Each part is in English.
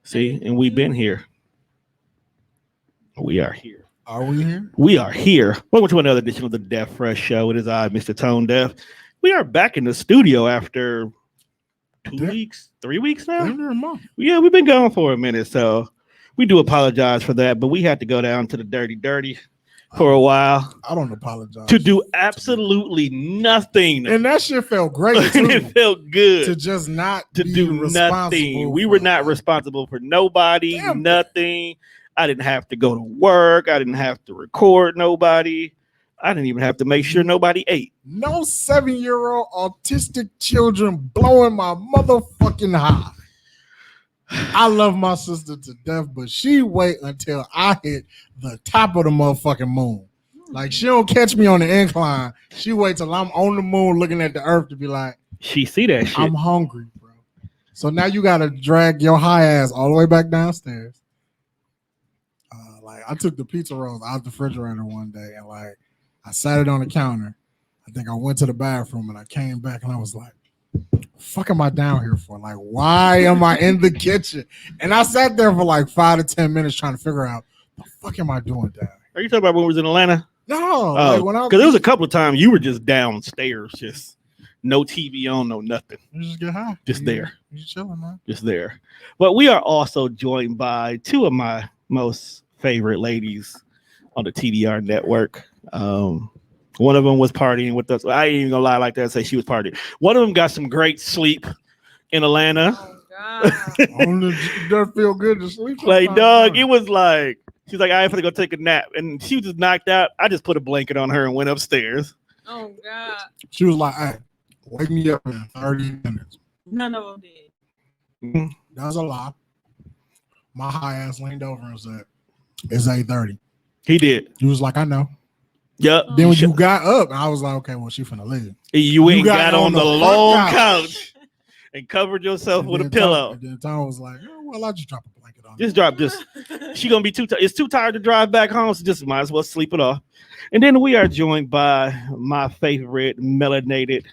See, and we've been here. We are here. Are we here? We are here. Welcome to another edition of the Deaf Fresh Show. It is I, Mr. Tone Deaf. We are back in the studio after 2 weeks, 3 weeks now. Yeah, we've been gone for a minute, so we do apologize for that. But we had to go down to the dirty for a while. I don't apologize. To do absolutely nothing. And that shit felt great too. And it felt good. To just not to do nothing. We were not responsible for nobody, nothing. I didn't have to go to work. I didn't have to record nobody. I didn't even have to make sure nobody ate. No 7-year-old autistic children blowing my motherfucking high. I love my sister to death, but she wait until I hit the top of the motherfucking moon. Like, she don't catch me on the incline. She wait till I'm on the moon looking at the earth to be like, she see that shit. I'm hungry, bro. So now you got to drag your high ass all the way back downstairs. I took the pizza rolls out the refrigerator one day and I sat it on the counter. I think I went to the bathroom and I came back and I was like, fuck am I down here for? Like, why am I in the kitchen? And I sat there for like 5 to 10 minutes trying to figure out the fuck am I doing down here? Are you talking about when we was in Atlanta? No, because there was a couple of times you were just downstairs, just no TV on, no nothing. You just get high. Just there. You chilling, man. Just there. But we are also joined by two of my most favorite ladies on the TDR network. One of them was partying with us. I ain't even gonna lie like that and say she was partying. One of them got some great sleep in Atlanta. Oh God. Does feel good to sleep. Like, dog, it was like she's like, I ain't gonna go take a nap, and she was just knocked out. I just put a blanket on her and went upstairs. Oh God. She was like, hey, wake me up in 30 minutes. None of them did. Mm-hmm. That was a lie. My high ass leaned over and said, it's 8:30. He did. He was like, I know. Yep. Then when you got up, I was like, okay, well, she finna leave. You got on the long couch and covered yourself with a pillow. And then Tom was like, oh, well, I'll just drop a blanket on. Just drop this. She gonna be it's too tired to drive back home, so just might as well sleep it off. And then we are joined by my favorite melanated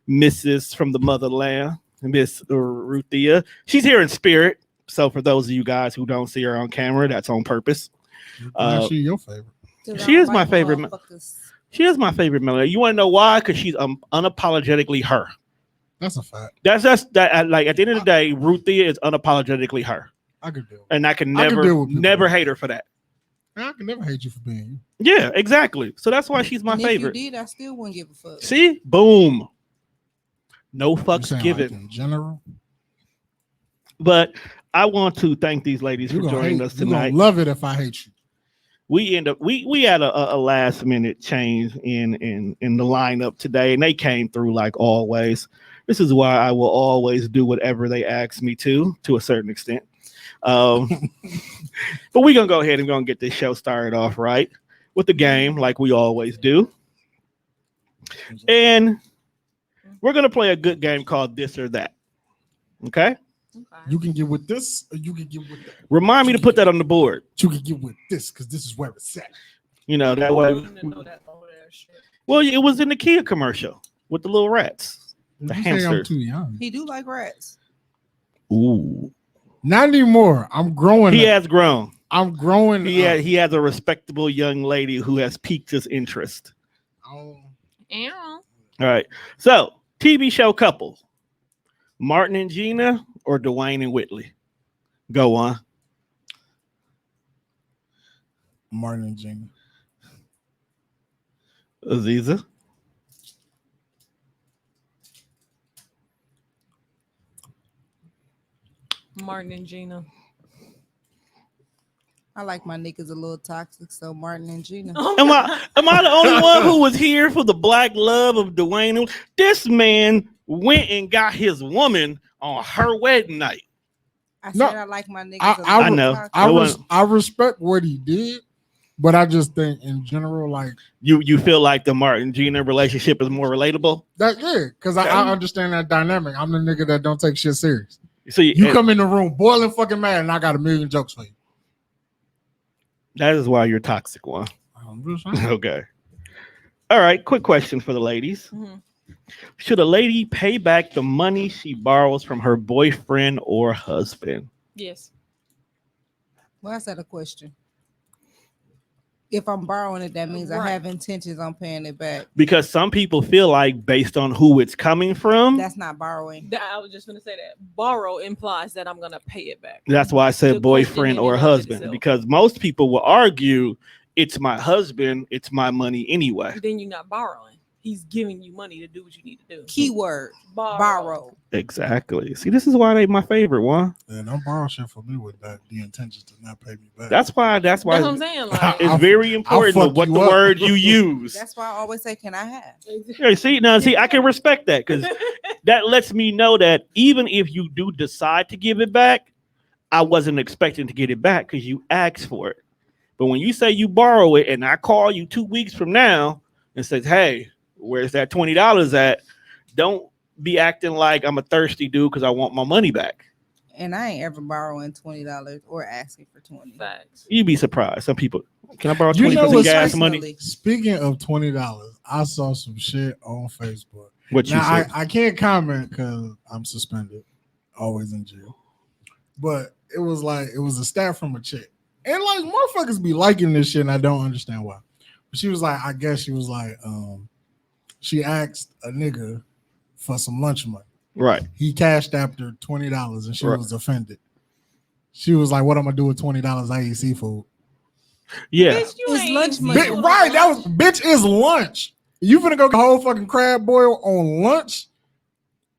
Mrs. from the motherland, Miss Ruthia. She's here in spirit. So for those of you guys who don't see her on camera, that's on purpose. She your favorite. She is my favorite. She is my favorite melody. You want to know why? Because she's unapologetically her. That's a fact. That's that. Like at the end of the day, Ruthia is unapologetically her. I could do it. And I can never hate her for that. I can never hate you for being you. Yeah, exactly. So that's why she's my favorite. If you did, I still wouldn't give a fuck. See, boom. No fucks given. Like in general. But I want to thank these ladies for joining us tonight. Gonna love it if I hate you. We had a last minute change in the lineup today, and they came through like always. This is why I will always do whatever they ask me to a certain extent. But we're gonna go ahead and we're gonna get this show started off right with the game, like we always do. And we're gonna play a good game called This or That. Okay? You can get with this, or you can get with that. Remind me to put that on the board. You can get with this because this is where it's at. You know, that way. Well, it was in the Kia commercial with the little rats. The hamsters. I'm too young. He do like rats. Ooh. Not anymore. I'm growing. He has grown. I'm growing. He has a respectable young lady who has piqued his interest. Oh. Yeah. All right. So, TV show couple. Martin and Gina or Dwayne and Whitley? Go on. Martin and Gina. Aziza? Martin and Gina. I like my niggas a little toxic, so Martin and Gina. Am I the only one who was here for the black love of Dwayne? This man went and got his woman on her wedding night. I said I like my niggas. I know. I respect what he did, but I just think in general, like you feel like the Martin Gina relationship is more relatable. Because I understand that dynamic. I'm the nigga that don't take shit serious. So you come in the room boiling fucking mad, and I got a million jokes for you. That is why you're toxic one. Okay. All right. Quick question for the ladies. Mm-hmm. Should a lady pay back the money she borrows from her boyfriend or husband? Yes. Well, I said a question. If I'm borrowing it, that means I Right. have intentions on paying it back. Because some people feel like based on who it's coming from, That's not borrowing. I was just gonna say that borrow implies that I'm gonna pay it back. that's why I said The boyfriend question or in and of husband. itself. Because most people will argue it's my husband, it's my money anyway. Then you're not borrowing. He's giving you money to do what you need to do. Keyword borrow. Exactly. See, this is why they my favorite one. And don't borrow shit for me with that the intentions to not pay me back. That's why That's what I'm saying. Like, it's I'll- very important fuck what you the up. word you use. That's why I always say, "Can I have?" Yeah, see, I can respect that because that lets me know that even if you do decide to give it back, I wasn't expecting to get it back because you asked for it. But when you say you borrow it and I call you 2 weeks from now and says, "Hey, where's that $20 at?" Don't be acting like I'm a thirsty dude because I want my money back. And I ain't ever borrowing $20 or asking for 20. Facts. You'd be surprised. Some people, can I borrow You 20 know for some what's gas personally- money? Speaking of $20, I saw some shit on Facebook. What you Now said? I can't comment because I'm suspended, always in jail. But it was a stat from a chick. And like motherfuckers be liking this shit, and I don't understand why. But she was like, I guess she was like, she asked a nigga for some lunch money. Right. He cashed after $20 and she Right. was offended. She was like, what I'm gonna do with $20? I eat seafood. Yeah. Bitch, you It's ain't lunch eating money. seafood Right, on that was lunch. bitch is lunch. You finna go get a whole fucking crab boil on lunch?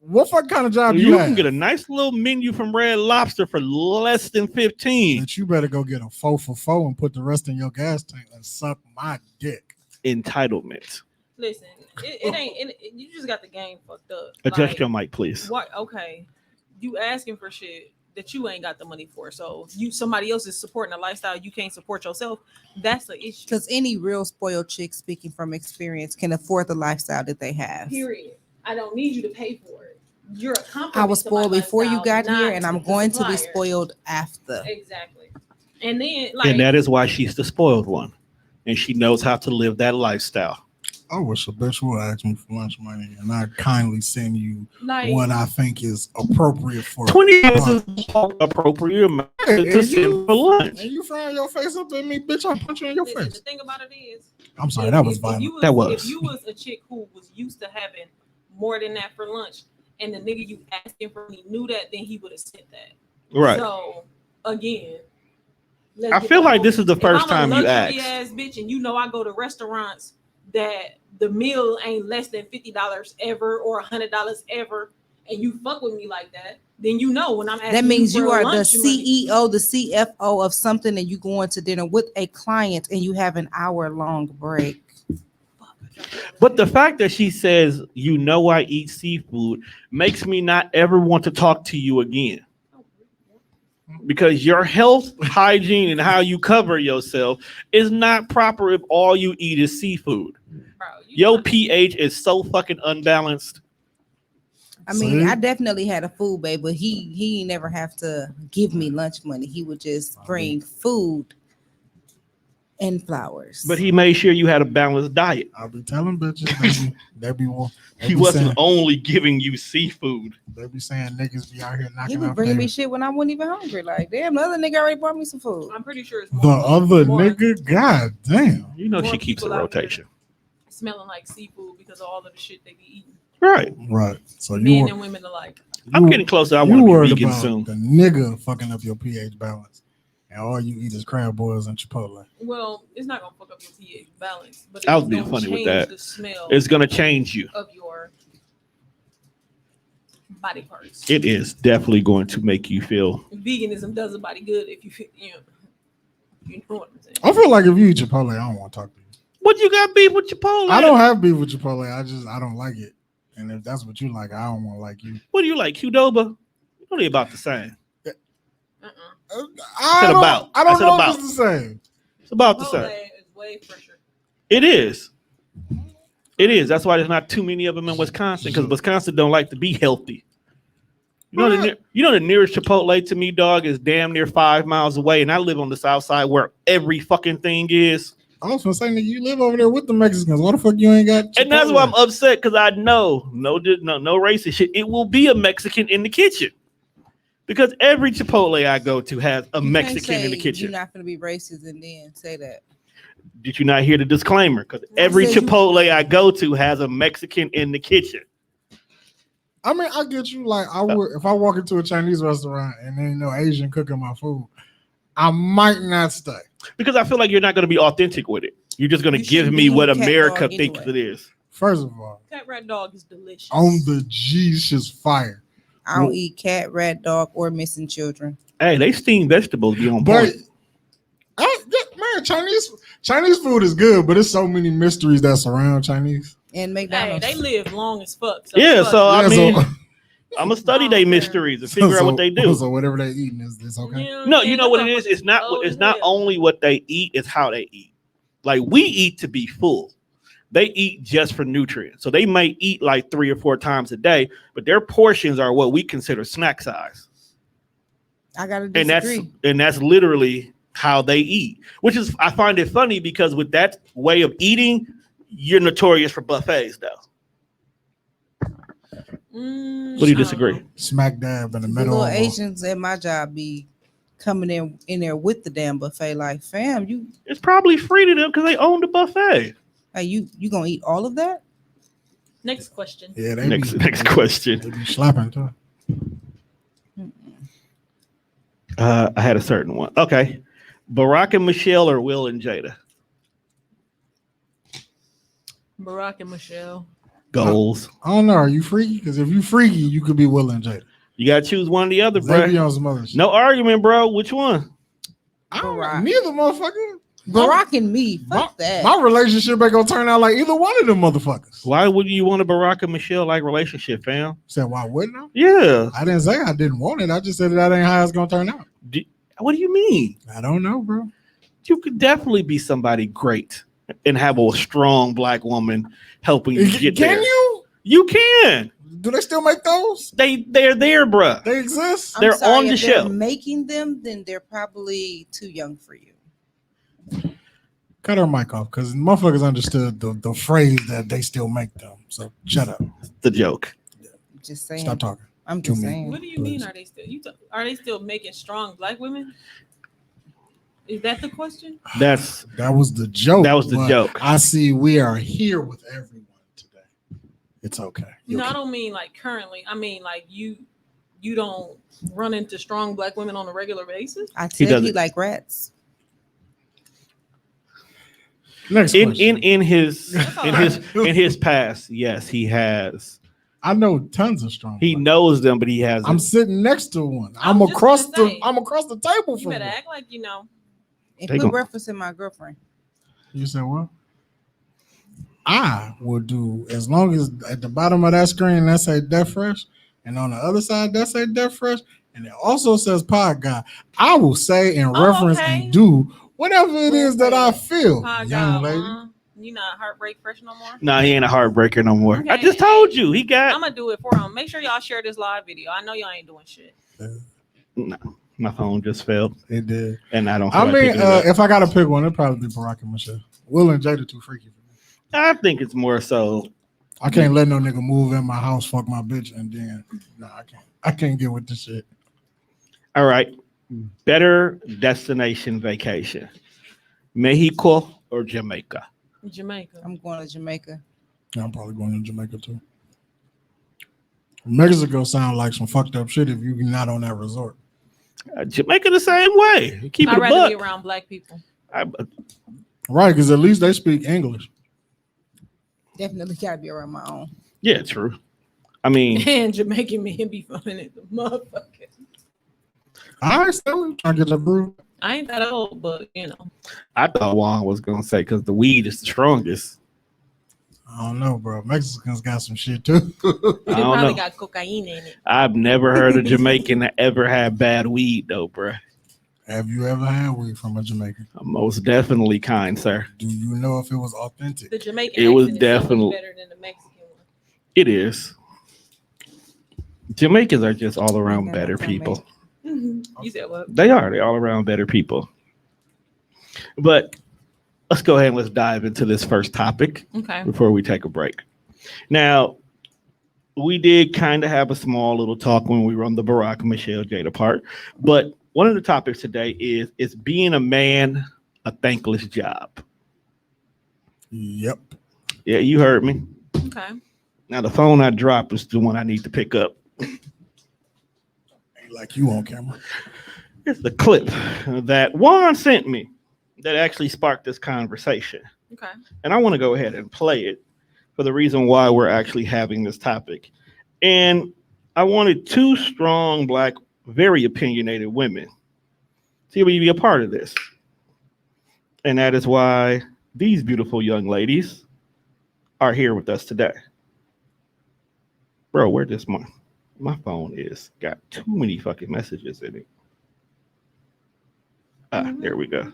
What fucking kind of job You you can have? get a nice little menu from Red Lobster for less than 15. Bitch, you better go get a 4 for 4 and put the rest in your gas tank and suck my dick. Entitlement. Listen, it ain't. You just got the game fucked up. Adjust Like, your mic, please. What? Okay, you asking for shit that you ain't got the money for. So somebody else is supporting a lifestyle you can't support yourself. That's the issue. Because any real spoiled chick, speaking from experience, can afford the lifestyle that they have. Period. I don't need you to pay for it. You're a compliment. I was to my spoiled before you lifestyle, got here, not and I'm the going to be supplier. spoiled after. Exactly. And then, like, And that is why she's the spoiled one. And she knows how to live that lifestyle. I wish a bitch would ask me for lunch money and I kindly send you like what I think is appropriate for 20 is lunch. appropriate amount And to send for lunch. And you frown your face up at me, bitch, I'll punch you in your listen, face. the thing about it is, I'm sorry, that was if violent. you was, That was. If you was a chick who was used to having more than that for lunch, and the nigga you asking for he knew that, then he would have sent that. Right. So again, I feel like this is the first time you luxury asked. ass bitch, and you know I go to restaurants that the meal ain't less than $50 ever or $100 ever, and you fuck with me like that, then you know when I'm asking. That means you you for are the lunch money- CEO, the CFO of something, and you going to dinner with a client, and you have an hour-long break. But the fact that she says, you know, I eat seafood makes me not ever want to talk to you again. Because your health, hygiene, and how you cover yourself is not proper if all you eat is seafood. Bro, Your pH is so fucking unbalanced. I mean, See? I definitely had a food babe, but he never have to give me lunch money. He would just bring food and flowers. But he made sure you had a balanced diet. I'll be telling bitches they be He wasn't only giving you seafood. they be saying niggas be out here he knocking would out bring their- me shit when I wasn't even hungry. Like, damn, the other nigga already brought me some food. I'm pretty sure it's the more, other more nigga. God damn. You know More she keeps a people out there. rotation. smelling like seafood because of all of the shit they be eating. Right. Right. So Men and women alike. I'm getting closer. I you want to worried be vegan about soon. the nigga fucking up your pH balance, and all you eat is crab boils and Chipotle. Well, it's not gonna fuck up your pH balance, but I was it's being gonna funny with change that. the smell It's gonna change you. of your body parts. It is definitely going to make you feel. Veganism does a body good if you feel, you know what I'm saying. I feel like if you eat Chipotle, I don't want to talk to you. What you got beef with Chipotle? I don't have beef with Chipotle. I don't like it. And if that's what you like, I don't want to like you. What do you like, Qdoba? What are they about the same? I said don't, about. I don't I said know about. if it's the same. It's about the Chipotle same. is way fresher. It is. It is. That's why there's not too many of them in Wisconsin because Wisconsin don't like to be healthy. You know the nearest Chipotle to me, dog, is damn near 5 miles away, and I live on the south side where every fucking thing is. I was gonna say, nigga, you live over there with the Mexicans. Why the fuck you ain't got Chipotle? And that's why I'm upset because I know no racist shit. It will be a Mexican in the kitchen. Because every Chipotle I go to has a You can't Mexican in the say kitchen. You're not going to be racist and then say that. Did you not hear the disclaimer? Because every said Chipotle I go to has a Mexican in the kitchen. I mean, I get you. Like, I would if I walk into a Chinese restaurant and there ain't no Asian cooking my food, I might not stay. Because I feel like you're not going to be authentic with it. You're just going to You give shouldn't me be what eating cat America dog thinks anyway. it is. First of all, Cat rat dog is delicious. on the G, shit's fire. I don't eat cat, rat, dog, or missing children. Hey, they steamed vegetables be on But point. man, Chinese food is good, but there's so many mysteries that surround Chinese. And Hey, McDonald's. they live long as fuck. So Yeah, fuck so it. I Yeah, mean, so- I'm gonna study Oh, their okay. mysteries and figure out what they do. So whatever they eating is okay. No, you know what it is. It's not. It's not only what they eat; it's how they eat. Like we eat to be full. They eat just for nutrients. So they might eat like 3 or 4 times a day, but their portions are what we consider snack size. I gotta And disagree. that's literally how they eat. Which is, I find it funny because with that way of eating, you're notorious for buffets, though. What do you disagree? Smack dab in the The middle little of Asians at my job be coming in there with the damn buffet. Like, fam, It's probably free to them because they own the buffet. you gonna eat all of that? Next question. yeah, they Next be question. they be slapping too. I had a certain one. Okay, Barack and Michelle or Will and Jada? Barack and Michelle. Goals. I don't know. Are you freaky? Because if you freaky, you could be Will and Jada. You gotta choose one or the other, They be bro. on some other shit. No argument, bro. Which one? I don't know. Barack. Neither motherfucker. Barack and me. Fuck that. My relationship ain't gonna turn out like either one of them motherfuckers. Why would you want a Barack and Michelle like relationship, fam? Said why wouldn't I? Yeah. I didn't say I didn't want it. I just said that ain't how it's gonna turn out. What do you mean? I don't know, bro. You could definitely be somebody great and have a strong black woman helping you get Can there. you? You can. Do they still make those? They're there, bruh. They exist. I'm they're sorry, on the if they're shelf. making them, then they're probably too young for you. Cut her mic off because motherfuckers understood the phrase that they still make them. So shut up. The joke. Just saying. Stop talking. I'm just to me. saying. What do you mean? Are they still? Are they still making strong black women? Is that the question? That was the joke. That was the but joke. I see we are here with everyone today. It's okay. No, I don't mean like currently. I mean like you don't run into strong black women on a regular basis. I said he doesn't. like rats. Next question. In his past, yes, he has. I know tons of strong. He black. knows them, but he hasn't. I'm sitting next to one. I'm just across gonna say, I'm across the table You from better one. act like you know. And They quit gon- referencing my girlfriend. You said what? I will do as long as at the bottom of that screen that say Death Fresh, and on the other side that say Death Fresh, and it also says Pod Guy. I will say and Oh, reference okay. and do whatever it is that I feel, Pod young guy, lady. You not heartbreak fresh no more. Nah, he ain't a heartbreaker no more. I Okay. just told you he got. I'm gonna do it for him. Make sure y'all share this live video. I know y'all ain't doing shit. No, my phone just failed, It did. and I don't. Feel I like mean, picking it up. if I gotta pick one, it'd probably be Barack and Michelle. Will and Jada too freaky for me. I think it's more so. I can't let no nigga move in my house, fuck my bitch, and then I can't. I can't get with this shit. All right, better destination vacation, Mexico or Jamaica? Jamaica. I'm going to Jamaica. Yeah, I'm probably going to Jamaica too. Mexico sound like some fucked up shit if you're not on that resort. Jamaica the same way. Keep it I'd a rather be buck. around black people. Right, because at least they speak English. Definitely gotta be around my own. Yeah, true. I mean, And Jamaican men be funny as a motherfucker. I still trying to get that brew. I ain't that old, but you know. I thought Juan was gonna say because the weed is the strongest. I don't know, bro. Mexicans got some shit too. They don't probably know. got cocaine in it. I've never heard a Jamaican that ever had bad weed though, bruh. Have you ever had weed from a Jamaican? Most definitely, kind sir. Do you know if it was authentic? The Jamaican It was accent is so much definitely- better than the Mexican one. It is. Jamaicans are just all around Yeah, better that's people. You said what? They are. They're all around better people. But let's go ahead and let's dive into this first topic Okay. before we take a break. Now, we did kind of have a small little talk when we were on the Barack and Michelle Jada part. But one of the topics today is being a man a thankless job. Yep. Yeah, you heard me. Okay. Now the phone I dropped is the one I need to pick up. Ain't like you on camera. It's the clip that Juan sent me that actually sparked this conversation. Okay. And I want to go ahead and play it for the reason why we're actually having this topic. And I wanted two strong, black, very opinionated women to be a part of this. And that is why these beautiful young ladies are here with us today. Bro, where this my phone is got too many fucking messages in it. There we go.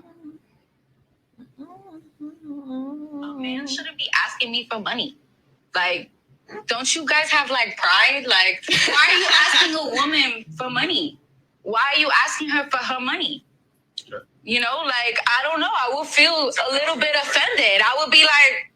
A man shouldn't be asking me for money. Like, don't you guys have like pride? Like, why are you asking a woman for money? Why are you asking her for her money? You know, like, I don't know. I will feel a little bit offended. I would be like,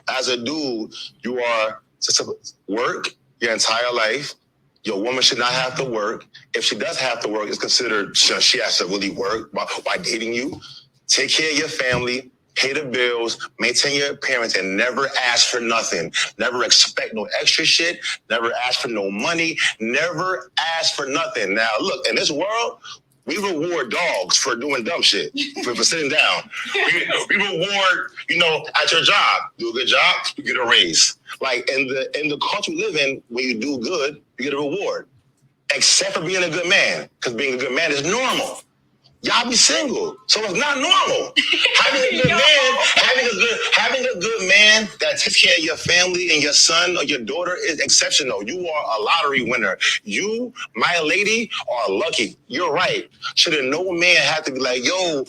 as a dude, you are to work your entire life. Your woman should not have to work. If she does have to work, it's considered she has to really work by dating you. Take care of your family, pay the bills, maintain your appearance, and never ask for nothing. Never expect no extra shit. Never ask for no money. Never ask for nothing. Now, look, in this world, we reward dogs for doing dumb shit, for sitting down. We reward, at your job. Do a good job, you get a raise. Like in the culture we live in, when you do good, you get a reward. Except for being a good man, because being a good man is normal. Y'all be single, so it's not normal. Having a good man that takes care of your family and your son or your daughter is exceptional. You are a lottery winner. You, my lady, are lucky. You're right. Shouldn't no man have to be like, yo,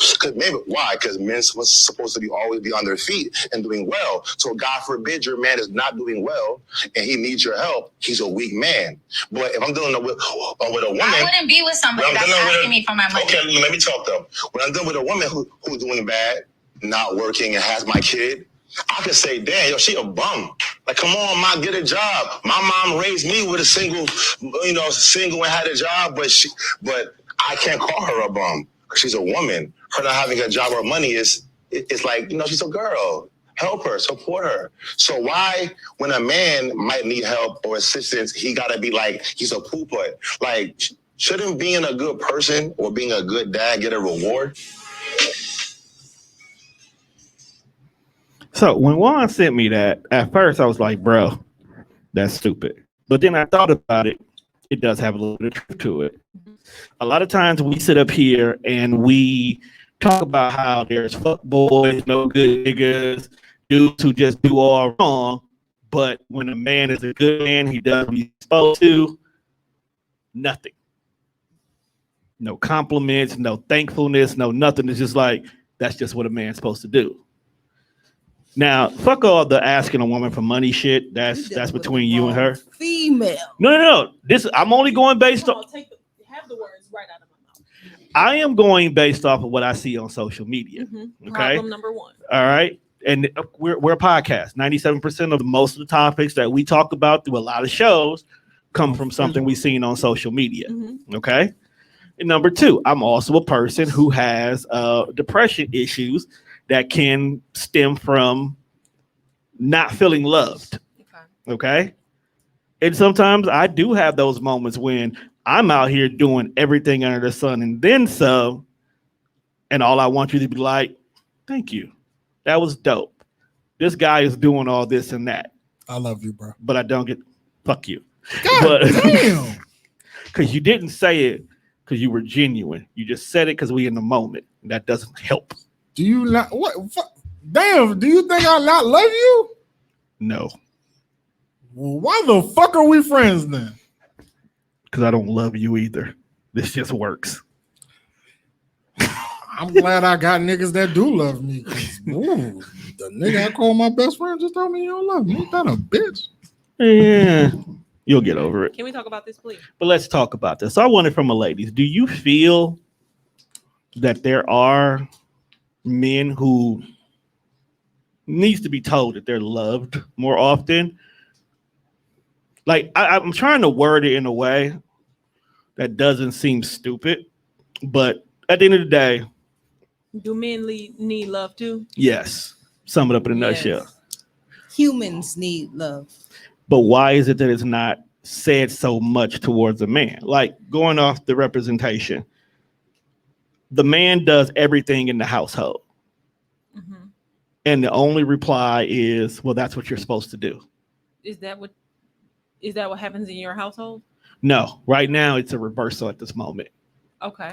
why? Because men was supposed to always be on their feet and doing well. So God forbid your man is not doing well and he needs your help. He's a weak man. But if I'm dealing with a woman, I wouldn't be with somebody that's asking me for my money. Okay, let me talk though. When I'm dealing with a woman who's doing bad, not working, and has my kid, I can say, damn, yo, she a bum. Like, come on, ma, get a job. My mom raised me with a single and had a job, but I can't call her a bum because she's a woman. Her not having a job or money it's like, she's a girl. Help her, support her. So why, when a man might need help or assistance, he gotta be like, he's a poo-put? Like, shouldn't being a good person or being a good dad get a reward? So when Juan sent me that, at first I was like, bro, that's stupid. But then I thought about it. It does have a little bit of truth to it. A lot of times we sit up here and we talk about how there's fuck boys, no good niggas, dudes who just do all wrong. But when a man is a good man, he does what he's supposed to. Nothing. No compliments, no thankfulness, no nothing. It's just like, that's just what a man's supposed to do. Now, fuck all the asking a woman for money shit. That's between you and her. Female. No. I'm only going based on. Have the words right out of my mouth. I am going based off of what I see on social media. Mm-hmm. Okay. Problem number one. All right. And we're a podcast. 97% of most of the topics that we talk about through a lot of shows come from something we've seen on social media. Mm-hmm. Okay. And number two, I'm also a person who has depression issues that can stem from not feeling loved. Okay. And sometimes I do have those moments when I'm out here doing everything under the sun and then some, and all I want you to be like, thank you. That was dope. This guy is doing all this and that. I love you, bro. But I don't get, fuck you. God damn. Because you didn't say it because you were genuine. You just said it because we in the moment. That doesn't help. Do you not? What? Damn. Do you think I not love you? No. Well, why the fuck are we friends then? Because I don't love you either. This just works. I'm glad I got niggas that do love me. Ooh, the nigga I call my best friend just told me he don't love me. Ain't that a bitch? Yeah. You'll get over it. Can we talk about this, please? But let's talk about this. So I wanted from the ladies, do you feel that there are men who needs to be told that they're loved more often? Like I'm trying to word it in a way that doesn't seem stupid, but at the end of the day, Do men need love too? yes, sum it up in a Yes. nutshell. Humans need love. But why is it that it's not said so much towards a man? Like going off the representation, the man does everything in the household. Mhm. And the only reply is, well, that's what you're supposed to do. Is that what happens in your household? No, right now it's a reversal at this moment. Okay.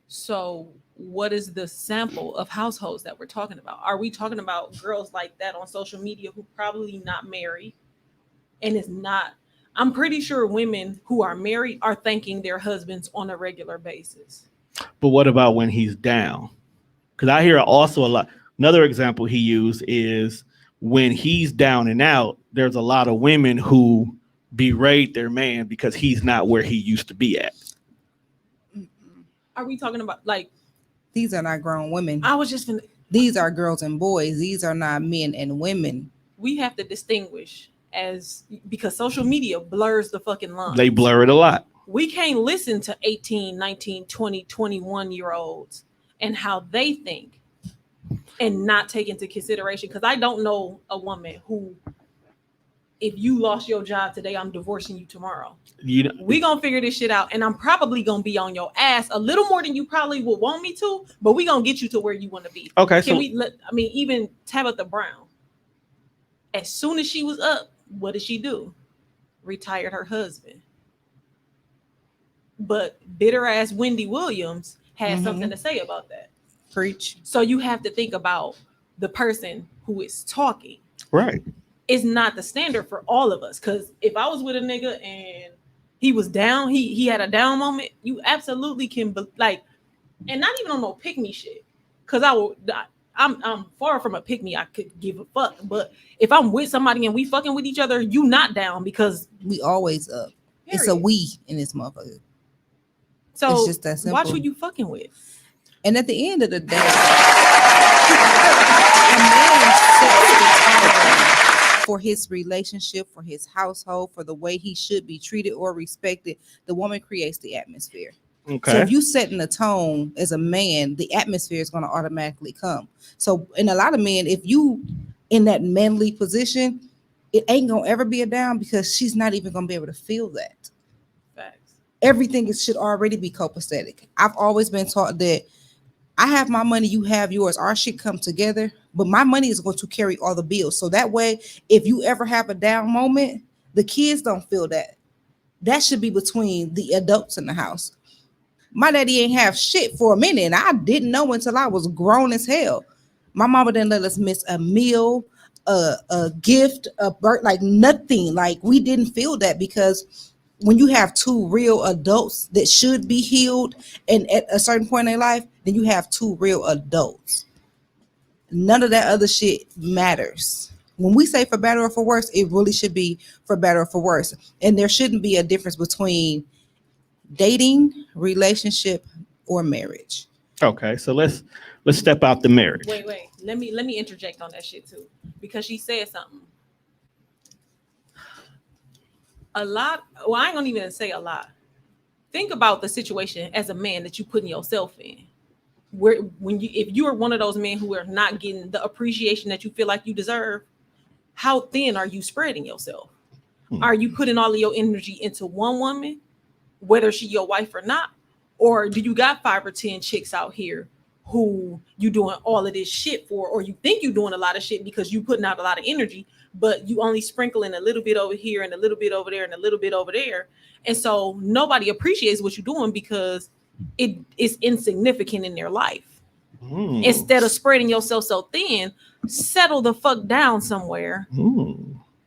So what is the sample of households that we're talking about? Are we talking about girls like that on social media who probably not married and is not? I'm pretty sure women who are married are thanking their husbands on a regular basis. but what about when he's down? Because I hear also a lot. Another example he used is when he's down and out, there's a lot of women who berate their man because he's not where he used to be at. Are we talking about like These are not grown women. I was just gonna, These are girls and boys. These are not men and women. we have to distinguish because social media blurs the fucking line. They blur it a lot. We can't listen to 18, 19, 20, 21 year olds and how they think and not take into consideration. Because I don't know a woman who, if you lost your job today, I'm divorcing you tomorrow. You know, We gonna figure this shit out, and I'm probably gonna be on your ass a little more than you probably would want me to, but we gonna get you to where you want to be. okay, Can so we let? I mean, even Tabitha Brown. As soon as she was up, what did she do? Retired her husband. But bitter ass Wendy Williams had something to say about that. Preach. So you have to think about the person who is talking. right. It's not the standard for all of us. Because if I was with a nigga and he was down, he had a down moment, you absolutely can like, and not even on no pick me shit. Because I'm far from a pick me. I could give a fuck. But if I'm with somebody and we fucking with each other, you not down because We always up. It's a period. we in this motherfucker. So It's just that simple. watch who you fucking with. And at the end of the day, a man sets the tone for his relationship, for his household, for the way he should be treated or respected. The woman creates the atmosphere. Okay. So if you setting the tone as a man, the atmosphere is going to automatically come. So in a lot of men, if you in that manly position, it ain't gonna ever be a down because she's not even gonna be able to feel that. Facts. Everything should already be copacetic. I've always been taught that I have my money, you have yours. Our shit come together, but my money is going to carry all the bills. So that way, if you ever have a down moment, the kids don't feel that. That should be between the adults in the house. My daddy ain't have shit for a minute, and I didn't know until I was grown as hell. My mama didn't let us miss a meal, a gift, a birth, like nothing. Like we didn't feel that because when you have two real adults that should be healed and at a certain point in their life, then you have two real adults. None of that other shit matters. When we say for better or for worse, it really should be for better or for worse. And there shouldn't be a difference between dating, relationship, or marriage. Okay, so let's step out the marriage. Wait. Let me interject on that shit too. Because she said something. I ain't gonna even say a lot. Think about the situation as a man that you putting yourself in. If you are one of those men who are not getting the appreciation that you feel like you deserve, how thin are you spreading yourself? Are you putting all of your energy into one woman, whether she your wife or not? Or do you got 5 or 10 chicks out here who you doing all of this shit for, or you think you're doing a lot of shit because you putting out a lot of energy, but you only sprinkling a little bit over here and a little bit over there and a little bit over there. And so nobody appreciates what you're doing because it is insignificant in their life. Instead of spreading yourself so thin, settle the fuck down somewhere.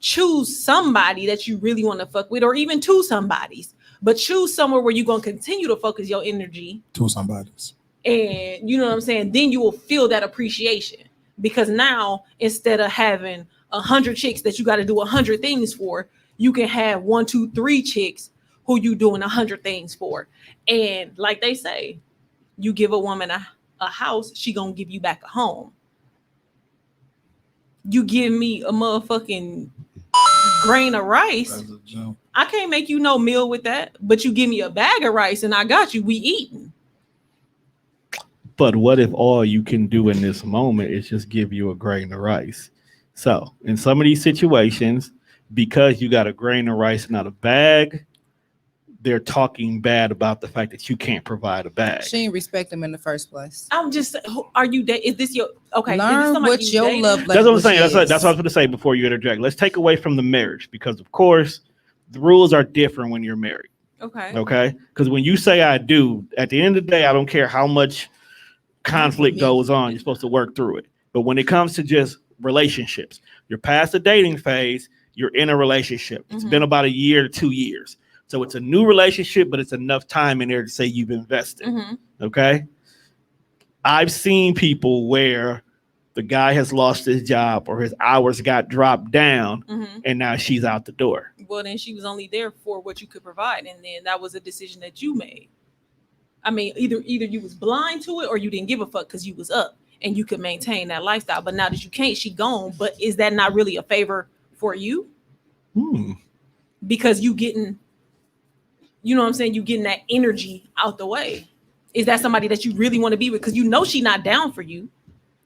Choose somebody that you really want to fuck with, or even two somebodies, but choose somewhere where you're going to continue to focus your energy. Two somebodies. And you know what I'm saying? Then you will feel that appreciation, because now instead of having 100 chicks that you got to do 100 things for, you can have 1, 2, 3 chicks who you doing 100 things for. And like they say, you give a woman a house, she gonna give you back a home. You give me a motherfucking grain of rice. That's a jump. I can't make you no meal with that, but you give me a bag of rice and I got you. We eating. But what if all you can do in this moment is just give you a grain of rice? So in some of these situations, because you got a grain of rice, not a bag, they're talking bad about the fact that you can't provide a bag. She didn't respect him in the first place. I'm just, are you dating? Is this your, okay. Learn is this somebody what you your dating? love That's what I'm language saying. That's what I is. was going to say before you interject. Let's take away from the marriage, because of course the rules are different when you're married. Okay. Okay. Because when you say I do, at the end of the day, I don't care how much conflict goes on, you're supposed to work through it. But when it comes to just relationships, you're past the dating phase, you're in a relationship. It's been about a year to 2 years. So it's a new relationship, but it's enough time in there to say you've invested. Okay. I've seen people where the guy has lost his job or his hours got dropped down and now she's out the door. Well, then she was only there for what you could provide. And then that was a decision that you made. I mean, either you was blind to it or you didn't give a fuck because you was up and you could maintain that lifestyle. But now that you can't, she gone. But is that not really a favor for you? Because you getting, you know what I'm saying? You getting that energy out the way. Is that somebody that you really want to be with? Because you know she not down for you.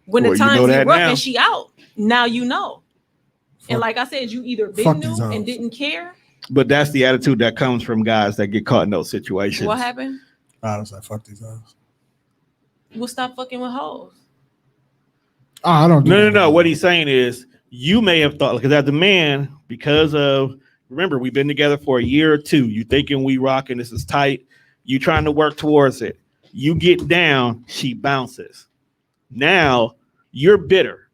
When the times get rough and she out, now you know. And like I said, you either been new and didn't care. But that's the attitude that comes from guys that get caught in those situations. What happened? I was like, fuck these hoes. We'll stop fucking with hoes. Oh, I don't do No. What he's saying is you may have thought, because as a man, because of, remember, we've been together for a year or two. You thinking we rocking, this is tight. You trying to work towards it. You get down, she bounces. Now you're bitter.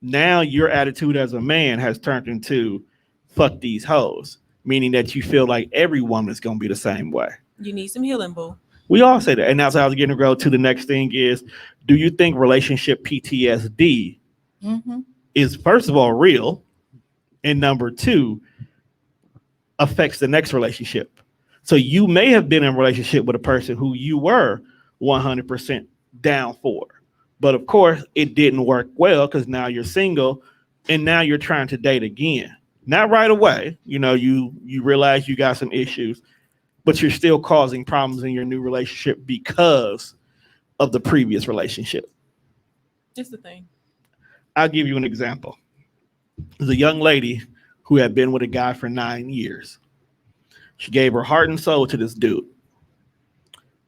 Now your attitude as a man has turned into fuck these hoes, meaning that you feel like every woman is going to be the same way. You need some healing, boo. We all say that. And that's how I was getting to go to the next thing is, do you think relationship PTSD is, first of all, real? And number two, affects the next relationship. So you may have been in a relationship with a person who you were 100% down for. But of course, it didn't work well because now you're single and now you're trying to date again. Not right away. You know, you realize you got some issues, but you're still causing problems in your new relationship because of the previous relationship. That's the thing. I'll give you an example. There's a young lady who had been with a guy for 9 years. She gave her heart and soul to this dude.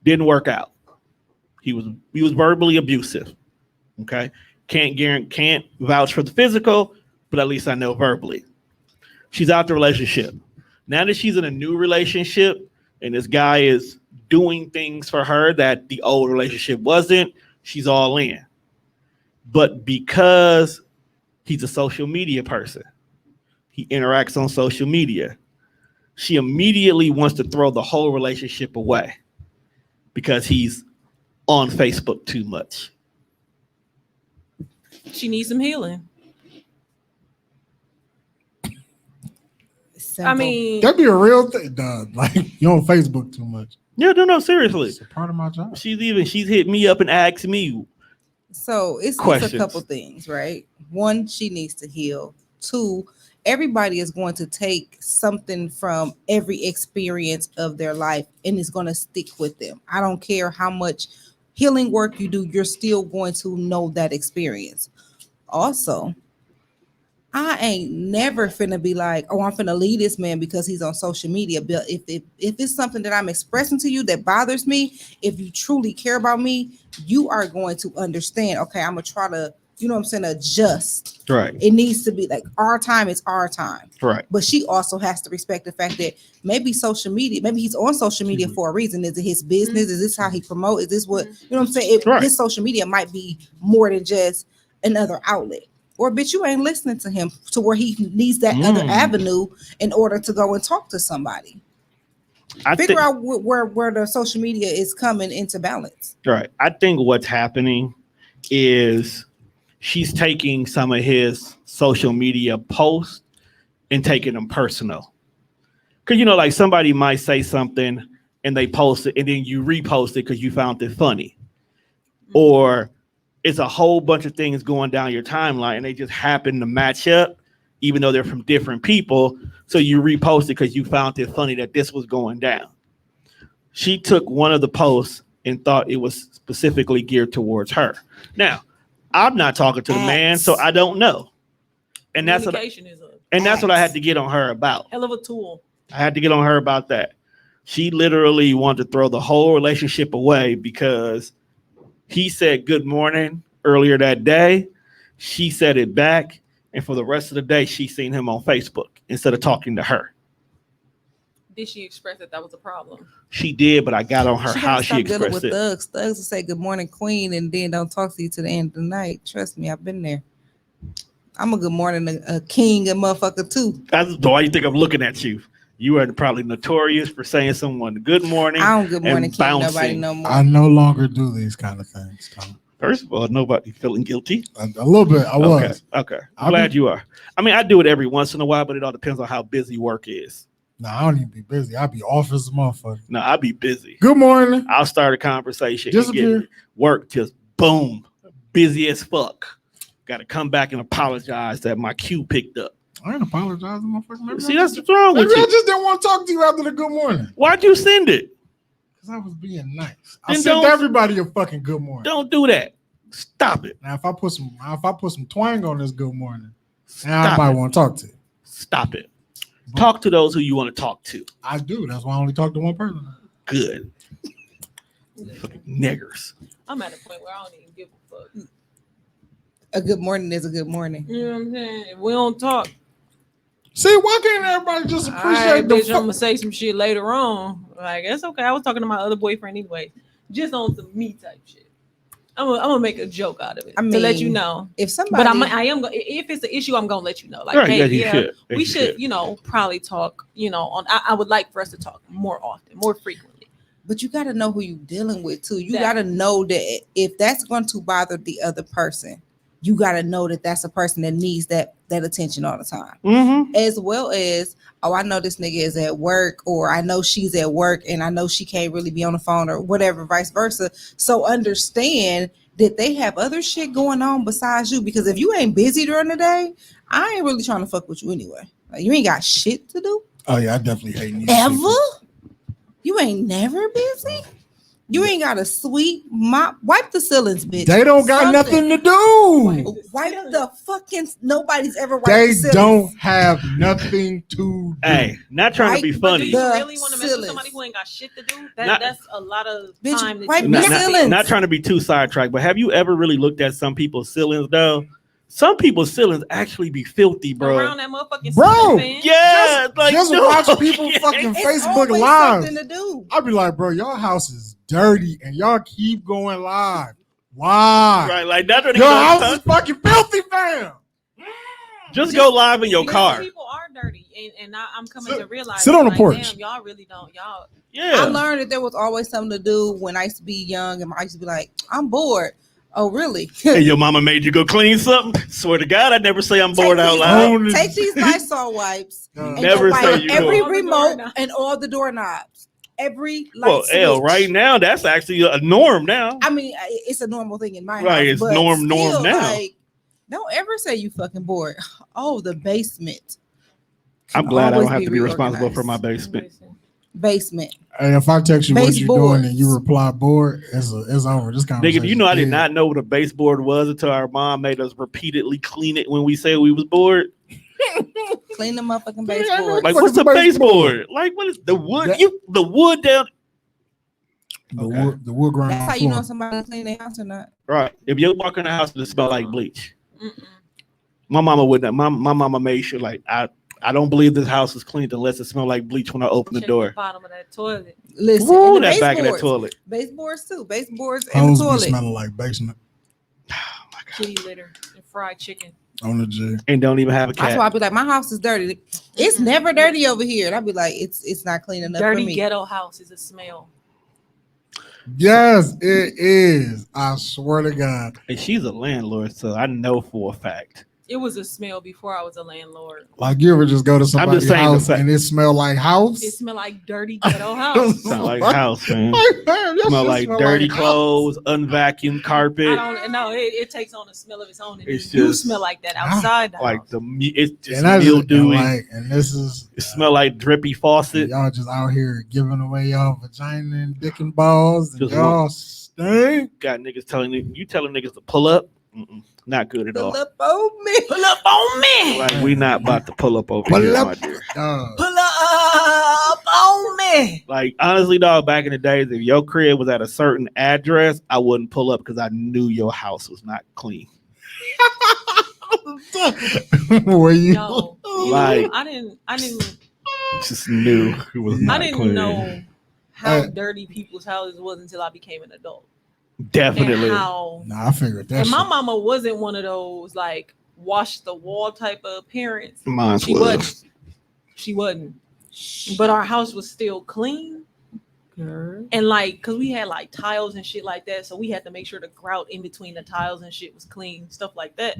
Didn't work out. He was verbally abusive. Okay. Can't vouch for the physical, but at least I know verbally. She's out the relationship. Now that she's in a new relationship and this guy is doing things for her that the old relationship wasn't, she's all in. But because he's a social media person, he interacts on social media, she immediately wants to throw the whole relationship away because he's on Facebook too much. She needs some healing. Simple. I mean, That'd be a real thing, dog. Like, you on Facebook too much. Yeah, no, seriously. It's a part of my job. She's hit me up and asked me. So it's a couple things, right? One, she needs to heal. Two, everybody is going to take something from every experience of their life and it's going to stick with them. I don't care how much healing work you do, you're still going to know that experience. Also, I ain't never finna be like, oh, I'm finna leave this man because he's on social media. But if it's something that I'm expressing to you that bothers me, if you truly care about me, you are going to understand, okay, I'm gonna try to, you know what I'm saying, adjust. Right. It needs to be like our time is our time. Right. But she also has to respect the fact that maybe social media, maybe he's on social media for a reason. Is it his business? Is this how he promotes? Is this what, you know what I'm saying? His social media might be more than just another outlet. Or bitch, you ain't listening to him to where he needs that other avenue in order to go and talk to somebody. Figure out where the social media is coming into balance. Right. I think what's happening is she's taking some of his social media posts and taking them personal. Because, you know, like somebody might say something and they post it and then you repost it because you found it funny. Or it's a whole bunch of things going down your timeline and they just happen to match up even though they're from different people. So you reposted because you found it funny that this was going down. She took one of the posts and thought it was specifically geared towards her. Now, I'm not talking to the man, so I don't know. And that's what I had to get on her about. Hell of a tool. I had to get on her about that. She literally wanted to throw the whole relationship away because he said good morning earlier that day. She said it back. And for the rest of the day, she seen him on Facebook instead of talking to her. Did she express that was a problem? She did, but I got on her how she expressed with it. Thugs will say good morning, queen, and then don't talk to you to the end of the night. Trust me, I've been there. I'm a good morning, a king, a motherfucker too. That's why you think I'm looking at you. You are probably notorious for saying someone good morning. I don't good morning king nobody no more. I no longer do these kind of things, Tom. First of all, nobody feeling guilty. A little bit. I was. Okay. I'm glad you are. I mean, I do it every once in a while, but it all depends on how busy work is. No, I don't even be busy. I be off as a motherfucker. No, I be busy. Good morning. I'll start a conversation. Disappear. And get work just boom, busy as fuck. Got to come back and apologize that my cue picked up. I ain't apologizing, motherfucker. See, that's what's wrong with maybe you. I just didn't want to talk to you after the good morning. Why'd you send it? Because I was being nice. I Then sent everybody a fucking good morning. Don't do that. Stop it. Now, if I put some twang on this good morning, now I might want to talk to you. Stop it. Talk to those who you want to talk to. I do. That's why I only talk to one person. Good. Fucking niggers. I'm at a point where I don't even give a fuck. A good morning is a good morning. You know what I'm saying? If we don't talk. See, why can't everybody just appreciate the bitch, I'm gonna say some shit later on. Like, it's okay. I was talking to my other boyfriend anyway. Just on some me type shit. I'm gonna make a joke out of it to let you know. If somebody, but I am gonna. If it's an issue, I'm gonna let you know. Like, right, hey, we should. Probably talk. I would like for us to talk more often, more frequently. But you got to know who you're dealing with too. You got to know that if that's going to bother the other person, you got to know that that's a person that needs that attention all the time. Mm-hmm. As well as, oh, I know this nigga is at work, or I know she's at work and I know she can't really be on the phone, or whatever, vice versa. So understand that they have other shit going on besides you, because if you ain't busy during the day, I ain't really trying to fuck with you anyway. Like, you ain't got shit to do. Oh yeah, I definitely hate you. Ever? You ain't never busy? You ain't got a sweep, mop, wipe the ceilings, bitch. They don't got nothing to do. Wipe the fucking, nobody's ever wiped they the ceilings. don't have nothing to do. Hey, not trying to be funny. Do you really want to mess with somebody who ain't got shit to do? That's a lot of time. Not trying to be too sidetracked, but have you ever really looked at some people's ceilings though? Some people's ceilings actually be filthy, bro. Around that motherfucking ceiling, yeah, just watch people fucking Facebook live. To do. I'd be like, bro, your house is dirty and y'all keep going live. Why? Right, like that. Your house is fucking filthy, fam. Just go live in your car. People are dirty, and I'm coming to realize. Sit on the porch. Damn, y'all really don't. Y'all. Yeah. I learned that there was always something to do when I used to be young, and I used to be like, I'm bored. Oh, really? Hey, your mama made you go clean something? Swear to God, I never say I'm bored out loud. Take these Lysol wipes. And never say you every bored. remote and all the doorknobs. Every light well, switch. Right now, that's actually a norm now. I mean, it's a normal thing in my house. Right, it's norm now. Like, don't ever say you fucking bored. Oh, the basement. I'm glad I don't have to be responsible for my basement. Hey, if I text you what you're doing and you reply bored, it's over. This conversation. Nigga, you know I did not know what a baseboard was until our mom made us repeatedly clean it when we said we was bored. Clean the motherfucking baseboard. Like, what's a baseboard? Like, what is the wood? The wood down. The wood grind. That's how you know somebody clean their house or not. Right. If you walk in the house, it smell like bleach. My mama wouldn't. My mama made sure, like, I don't believe this house is cleaned unless it smells like bleach when I open the door. The bottom of that toilet. Listen, ooh, that back of that toilet. Baseboards too. Baseboards and the toilet. Smelling like basement. Oh my God. Kitty litter and fried chicken. On the G. And don't even have a cat. That's why I be like, my house is dirty. It's never dirty over here. And I be like, it's not clean enough dirty for me. Ghetto house is a smell. Yes, it is. I swear to God. And she's a landlord, so I know for a fact. It was a smell before I was a landlord. Like you ever just go to somebody's saying the house fact- and it smell like house? It smelled like dirty ghetto house. Sound like house, man. Like, man, that Smell shit like smell dirty house. clothes, unvacuumed carpet. I don't know. It takes on a smell of its own. And It's you just- smell like that outside the Like house. it's just And I just, and mildewy. like, and this is It smell like drippy faucet. y'all just out here giving away y'all vagina and dick and balls, and Just y'all stink. Got niggas telling niggas to pull up. Not good at all. Pull up on me. Pull up on me. Like we not about to pull up over Pull here, up. my dear. Pull up on me. Like honestly, dog, back in the days, if your crib was at a certain address, I wouldn't pull up because I knew your house was not clean. Were you? No, Like- I didn't Just knew it was not I didn't clean. know how Hey. dirty people's houses was until I became an adult. Definitely. And how Nah, I figured that. and my shit. mama wasn't one of those like wash the wall type of parents. Mine She was. wasn't. She wasn't. But our house was still clean. And like, cause we had like tiles and shit like that. So we had to make sure the grout in between the tiles and shit was clean, stuff like that.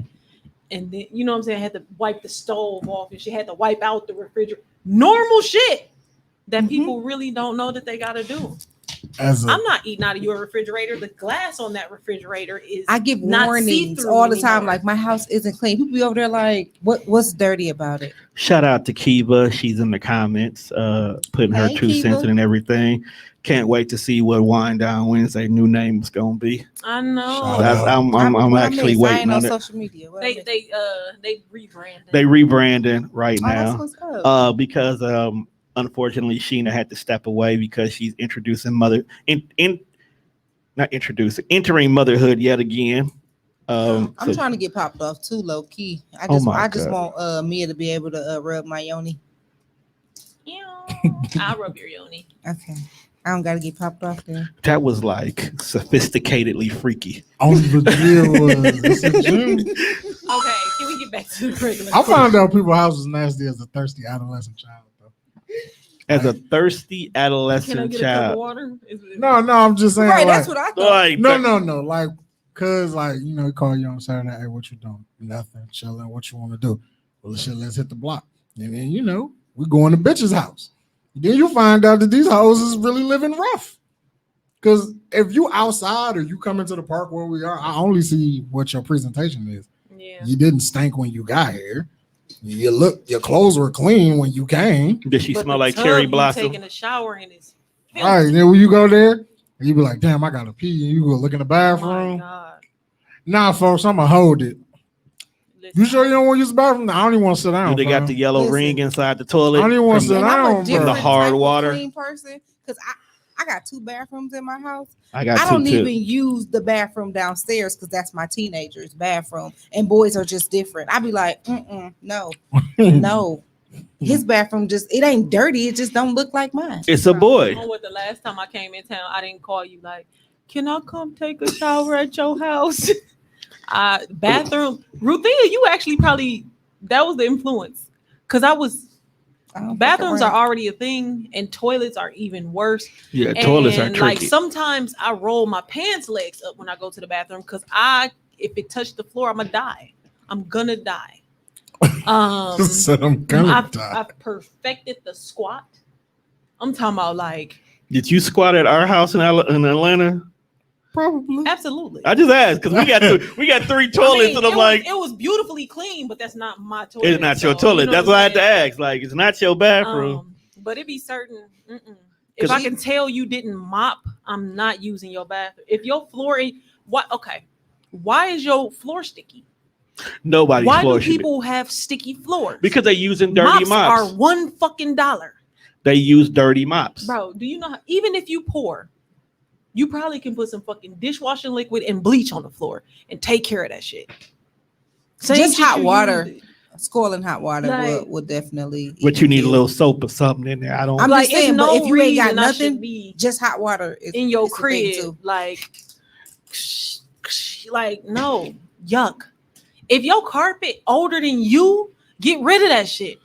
And then, you know what I'm saying? I had to wipe the stove off and she had to wipe out the refrigerator. Normal shit that Mhm. people really don't know that they gotta do. As a, I'm not eating out of your refrigerator. The glass on that refrigerator is I give not warnings see-through all the time. anymore. Like my house isn't clean. People be over there like, what's dirty about it? Shout out to Kiva. She's in the comments, putting her Hey, 2 cents Kiva. in and everything. Can't wait to see what Wind Down Wednesday new name is gonna be. I know. Shout That's, out. I'm What I actually miss? I waiting ain't on it. social media. What I miss? They rebranded. They rebranding right Oh, that's now. what's up. Because unfortunately Sheena had to step away because she's entering motherhood yet again. I'm So- trying to get popped off too, low key. I Oh just my I just God. want Mia to be able to rub my yoni. I'll rub your yoni. Okay. I don't gotta get popped off there. that was like sophisticatedly freaky. on the deal was it's a gym. Okay, can we get back to the regular? I found out people's house was nasty as a thirsty adolescent child. Though. As a thirsty Can I adolescent get a cup of child. water? No, I'm just saying. Right, like, that's what I thought. Like no. Like, cause like you know, he call you on Saturday. Hey, what you doing? Nothing. Chilling. What you want to do? Well, shit. Let's hit the block. And then you know, we going to bitch's house. Then you find out that these houses really living rough. Cause if you outside or you come into the park where we are, I only see what your presentation is. Yeah. You didn't stink when you got here. Your clothes were clean when you came. did she But smell the like tub cherry you blossom? Taking a shower in is filthy. All right, then when you go there, you be like, damn, I gotta pee. And you go look in the Oh my bathroom. God. Nah, folks, I'm gonna hold it. Listen, You sure you don't want to use the bathroom? Nah, I don't even want to sit down. Do they got fam. the yellow Listen. ring inside the toilet? I don't even want to From sit the- And I'm down, a bro. different hard type of water. clean person because I got 2 bathrooms in my house. I got I two don't too. even use the bathroom downstairs because that's my teenager's bathroom, and boys are just different. I be like, no. His bathroom it ain't dirty. It just don't look like mine. It's a boy. You know what? The last time I came in town, I didn't call you like, can I come take a shower at your house? Bathroom. Ruthia, you actually probably, that was the influence. Because I don't think bathrooms I'm are already a thing and toilets are even worse. Yeah, toilets are And, tricky. like sometimes I roll my pants legs up when I go to the bathroom because if it touched the floor, I'm gonna die. Said I'm gonna die. I've perfected the squat. I'm talking about like Did you squat at our house in Atlanta? Probably. absolutely. I just asked because we got 3 toilets, and I'm like, it was beautifully clean, but that's not my toilet. it's not your so, toilet. you know That's what why I I'm had to saying? ask. Like, it's not your bathroom. But it be certain. If 'Cause I can tell you didn't mop, I'm not using your bathroom. If your floor, why is your floor sticky? Nobody's Why floor do should be- people have sticky floors? because they using dirty mops. are $1. They use dirty mops. Bro, do you know even if you pour, you probably can put some fucking dishwashing liquid and bleach on the floor and take care of that shit. Same Just shit hot you water. used. Scalding hot water Like- would definitely. But you need a kill. little soap or something in there. I don't. I'm Like, just saying, it's but no if you ain't got reason I should nothing, be just hot water is in your is the thing, crib, too. like no, yuck. If your carpet older than you, get rid of that shit.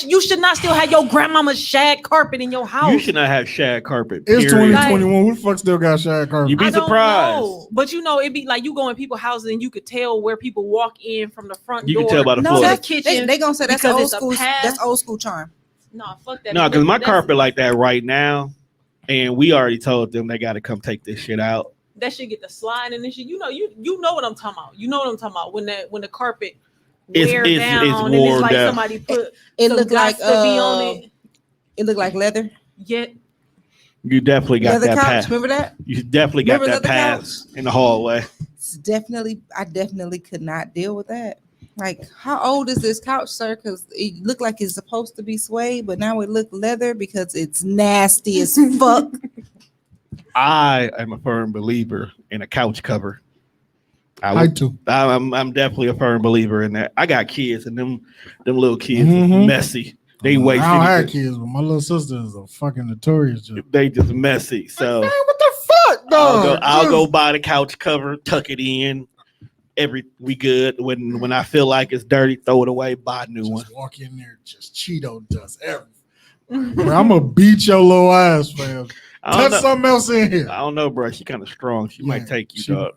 You should not still have your grandmama's shag carpet in your house. You should not have shag carpet. It's period. 2021. Who the fuck still got shag carpet? You be I don't surprised. know. But it'd be like you go in people's houses and you could tell where people walk in from the front You door. can tell by the No, floor. that's kitchen they gonna say that's because old it's a school. past. That's old school charm. No, fuck that. No, because my That's- carpet like that right now, and we already told them they got to come take this shit out. that shit get the sliding and shit. You know what I'm talking about. You know what I'm talking about when the carpet It's wear down and worn it's like down. somebody put It some looked like guts to be on it. It looked like leather. Yet You definitely got Leather that couch. pass. Remember that? You definitely got Remember that leather pass in the hallway. I definitely could not deal with that. Like, how old is this couch, sir? Because it looked like it's supposed to be suede, but now it look leather because it's nasty as fuck. I am a firm believer in a couch cover. I too. I'm definitely a firm believer in that. I got kids, and them little kids is Mhm. messy. They I waste don't have anything. kids, but my little sister is a fucking notorious. They just messy. So Man, what the fuck, dog? I'll go buy the couch cover, tuck it in. We good. When I feel like it's dirty, throw it away, buy a new one. Just walk in there, just Cheeto dust everything. Bro, I'm gonna beat your little ass, fam. I don't Touch know. something else in here. I don't know, bro. She kind of strong. She might take you, dog.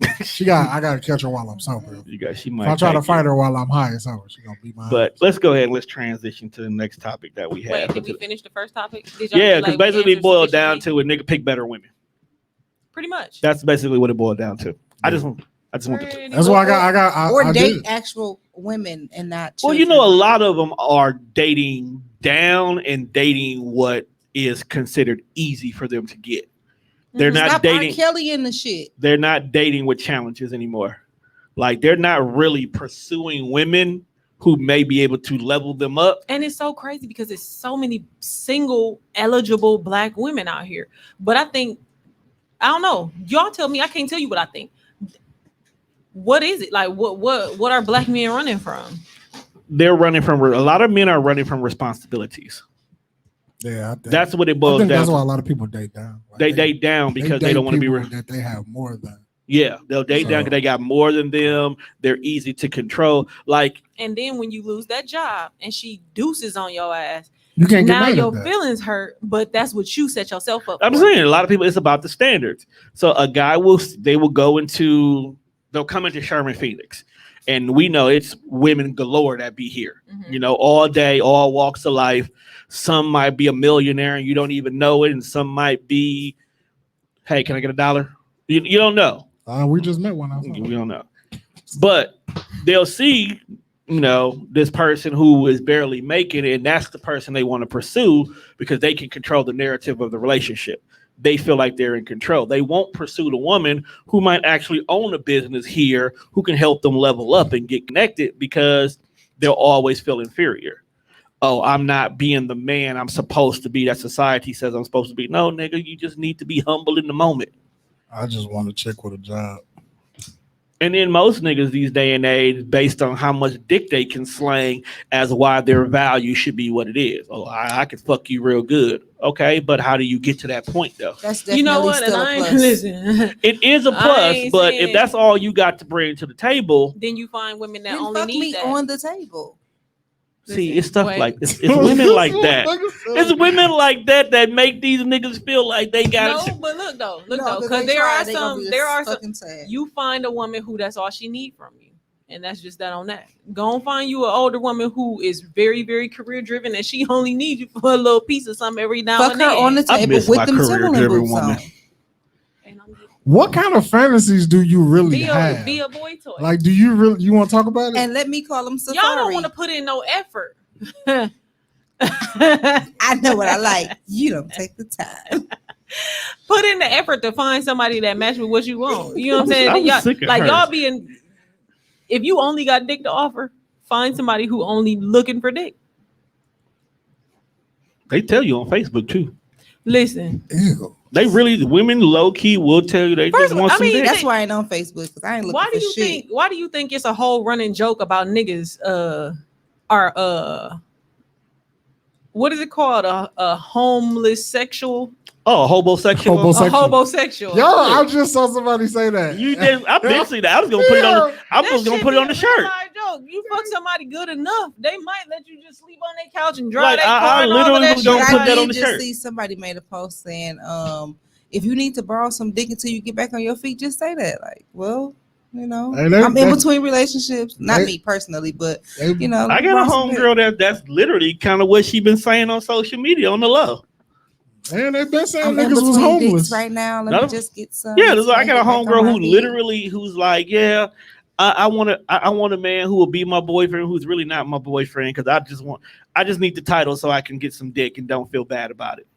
I gotta catch her while I'm sober. She If might. I try to take fight you. her while I'm high, it's over. She gonna beat my But ass. let's go ahead and let's transition to the next topic that we wait, have. did we finish the first topic? Did y'all Yeah, feel because like we basically it answered boiled down sufficiently? to a nigga pick better women. Pretty much. That's basically what it boiled down to. I just want to. That's why I or I date did. actual women and not. Well, children. a lot of them are dating down and dating what is considered easy for them to get. They're not Stop dating. R. Kelly in the shit. They're not dating with challenges anymore. Like they're not really pursuing women who may be able to level them up. And it's so crazy because there's so many single eligible black women out here. But I don't know. Y'all tell me. I can't tell you what I think. What is it like? What are black men running from? They're running from a lot of men are running from responsibilities. Yeah, I think, That's what it I boils think down. that's to. why a lot of people date down. Like, They date down because they date don't want to be. people that they have more than. Yeah, they'll date down because they got more than them. They're easy to control. Like And then when you lose that job and she deuces on your ass, You can't get now mad your at that. feelings hurt. But that's what you set yourself up. I'm for. saying, a lot of people, it's about the standards. So a guy they'll come into Sherman Phoenix, and we know it's women galore that be here. Mhm. All day, all walks of life. Some might be a millionaire and you don't even know it, and some might be, hey, can I get $1? You don't know. We just met one. We don't know. But they'll see, this person who is barely making it, and that's the person they want to pursue because they can control the narrative of the relationship. They feel like they're in control. They won't pursue the woman who might actually own a business here, who can help them level up and get connected because they'll always feel inferior. Oh, I'm not being the man I'm supposed to be that society says I'm supposed to be. No, nigga, you just need to be humble in the moment. I just want a chick with a job. And then most niggas these day and age, based on how much dick they can slang, as why their value should be what it is. Oh, I can fuck you real good. Okay, but how do you get to that point though? That's definitely You know what? still And a I ain't plus. listen. It is a I plus, ain't but saying- if that's all you got to bring to the table, Then you find women that Then only fuck need me that. on the table. see, Listen, it's stuff wait. like it's women like that. It's women like that make these niggas feel like they got No, it. but look though, No, because they there try, are they gonna be there are some. fucking sad. You find a woman who that's all she need from you, and that's just that on that. Go and find you an older woman who is very, very career driven, and she only needs you for a little piece of something every now Fuck and her then. on the I table miss with my them Timberland career-driven boots woman. on. And I'm just- What kind of fantasies do you really be have? a boy toy. Like, do you really you want to talk about it? And let me call them Safari. Y'all don't want to put in no effort. I know what I like. You don't take the time. Put in the effort to find somebody that match with what you want. You know what I'm saying? I'm Y'all, sick of like her. y'all being, if you only got dick to offer, find somebody who only looking for dick. They tell you on Facebook too. Listen, Ew. Women low key will tell you they First just of all, want I some mean, dick. That's why I ain't on Facebook because I ain't looking why for do you shit. think it's a whole running joke about niggas are what is it called? A homeless sexual? Oh, homosexual. Homosexual. A homosexual. Yo, I just saw somebody say that. You did. I've been seeing that. I was gonna put it on. I That was gonna shit put it on be the a shirt. real life joke. You fuck somebody good enough, they might let you just sleep on their couch and drive Like, their I car and all literally of that was shit. gonna But put I that on did the just shirt. see somebody made a post saying, if you need to borrow some dick until you get back on your feet, just say that. Like, well, you know, Hey, they- I'm in they- between relationships. Not they- me personally, but They- you know, I got borrow a some dick. homegirl that's literally kind of what she been saying on social media on the low. Man, they been saying I'm in niggas was between homeless. dicks right now. Let No. me just get some. Yeah, until I got a get back on homegirl my who feet. literally who's like, yeah, I want a man who will be my boyfriend who's really not my boyfriend because I just need the title so I can get some dick and don't feel bad about it.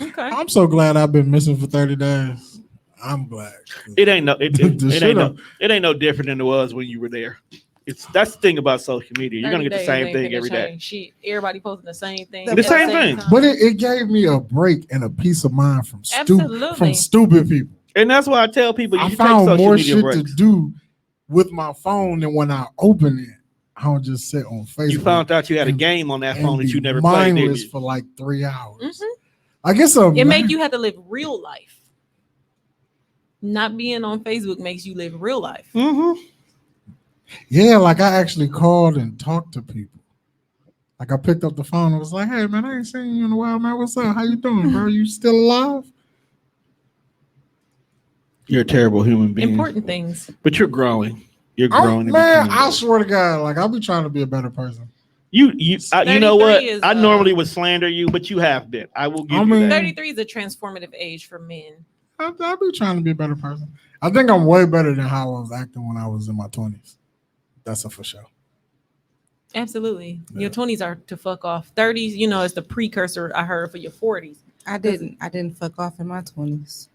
Okay. I'm so glad I've been missing for 30 days. I'm glad. It ain't no it, The it shit ain't no up. it ain't no different than it was when you were there. That's the thing about social media. You're gonna 30 get the days same ain't thing finna every day. change shit. Everybody posting the same thing. The at same thing. time. But it gave me a break and a peace of mind from Absolutely. stupid people. And that's why I tell people you I should take found social more media shit breaks. to do with my phone than when I open it. I don't just sit on Facebook. You found out you had a and- game on that and phone that be you never played, did mindless you? for like 3 hours. Mhm. I guess It make you have to live real life. Not being on Facebook makes you live real life. Mm-hmm. Yeah, like I actually called and talked to people. Like I picked up the phone and was like, "Hey man, I ain't seen you in a while, man. What's up? How you doing, bro? You still alive?" You're a terrible human being. Important things. But you're growing. You're growing. and Man, becoming I better. swear to God, like I'll be trying to be a better person. You know what? 33 is, I normally would slander you, but you have been. I will give I you mean- that. 33 is a transformative age for men. I'll be trying to be a better person. I think I'm way better than how I was acting when I was in my 20s. That's a for sure. Absolutely. Yeah. Your 20s are to fuck off. 30s, you know, it's the precursor I heard for your 40s. I didn't fuck off in my 20s.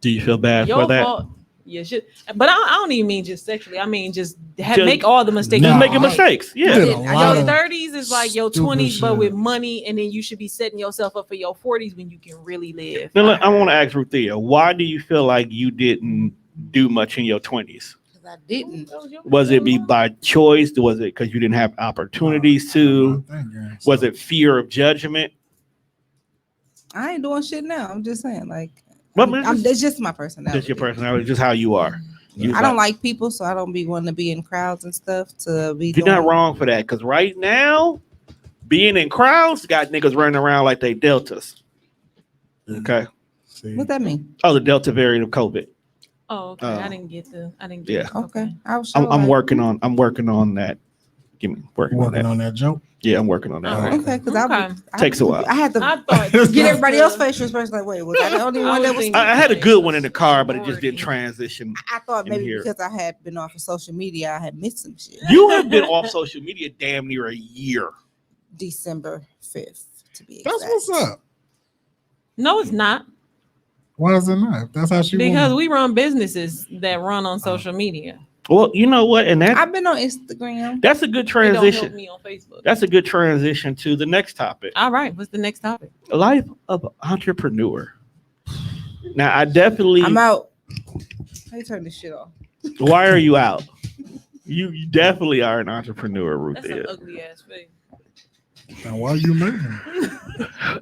Do you feel bad Your for that? fault. You should. But I don't even mean just sexually. I mean just Just- make all the mistakes. Just Nah, making mistakes. Yeah. did a Your lot of 30s is like your stupid 20s, but shit. with money, and then you should be setting yourself up for your 40s when you can really live. Now, I want to ask Ruthia, why do you feel like you didn't do much in your 20s? Because I didn't. Was it by choice? Was it because you didn't have opportunities to? Was it fear of judgment? I ain't doing shit now. I'm just saying, like, Well, man, that's just my personality. Just your personality, just how you are. I don't like people, so I don't be wanting to be in crowds and stuff. To be You're not wrong for that, because right now, being in crowds got niggas running around like they deltas. Okay. See, What that mean? Oh, the Delta variant of COVID. Oh, okay. Oh. I didn't get Yeah. it. Okay, I was. I'm working on that. Working on that joke. Yeah, I'm working on that. Oh, right Okay, because Okay. Takes a while. I had to I thought get everybody else facial expression. Like, wait, was I the only I one was that was? thinking- I had a good one in the car, but it just didn't transition. I thought in maybe here. because I had been off of social media, I had missed some shit. You have been off social media damn near a year. December 5th, to be exact. That's what's up. No, it's not. Why is it not? That's how she Because wants. we run businesses that run on social media. Well, you know what, and I've been on Instagram. that's a good It don't help transition. me on Facebook. That's a good transition to the next topic. All right. What's the next topic? Life of entrepreneur. Now, I definitely. I'm out. How you turn this shit off? Why are you out? You definitely are an entrepreneur, That's an Ruthia. ugly ass face. Now, why you moving?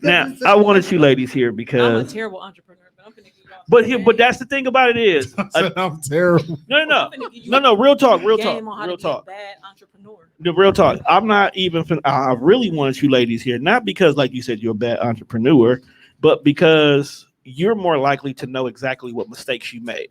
Now, I wanted you ladies here I'm a because, terrible entrepreneur, but I'm finna give y'all but some here, game. but that's the thing about it is, I said, I'm terrible. no, I'm finna give you no, real talk, game on how real to be a talk. bad entrepreneur. The real talk. I'm not even. I really wanted you ladies here, not because, like you said, you're a bad entrepreneur, but because you're more likely to know exactly what mistakes you made.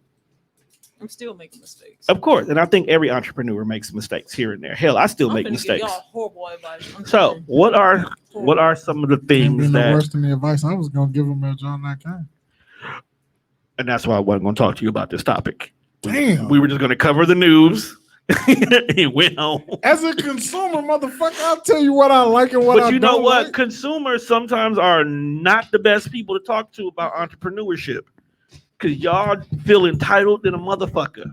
I'm still making mistakes. Of course, and I think every entrepreneur makes mistakes here and there. Hell, I still I'm make finna give mistakes. y'all horrible advice. I'm So, sorry. what are some of the Ain't been things no that? worse than the advice I was gonna give him at John that kind. And that's why I wasn't going to talk to you about this topic. Damn. We were just going to cover the news. He went home. As a consumer, motherfucker, I'll tell you what I like and what I But you don't know what? like. Consumers sometimes are not the best people to talk to about entrepreneurship because y'all feel entitled than a motherfucker.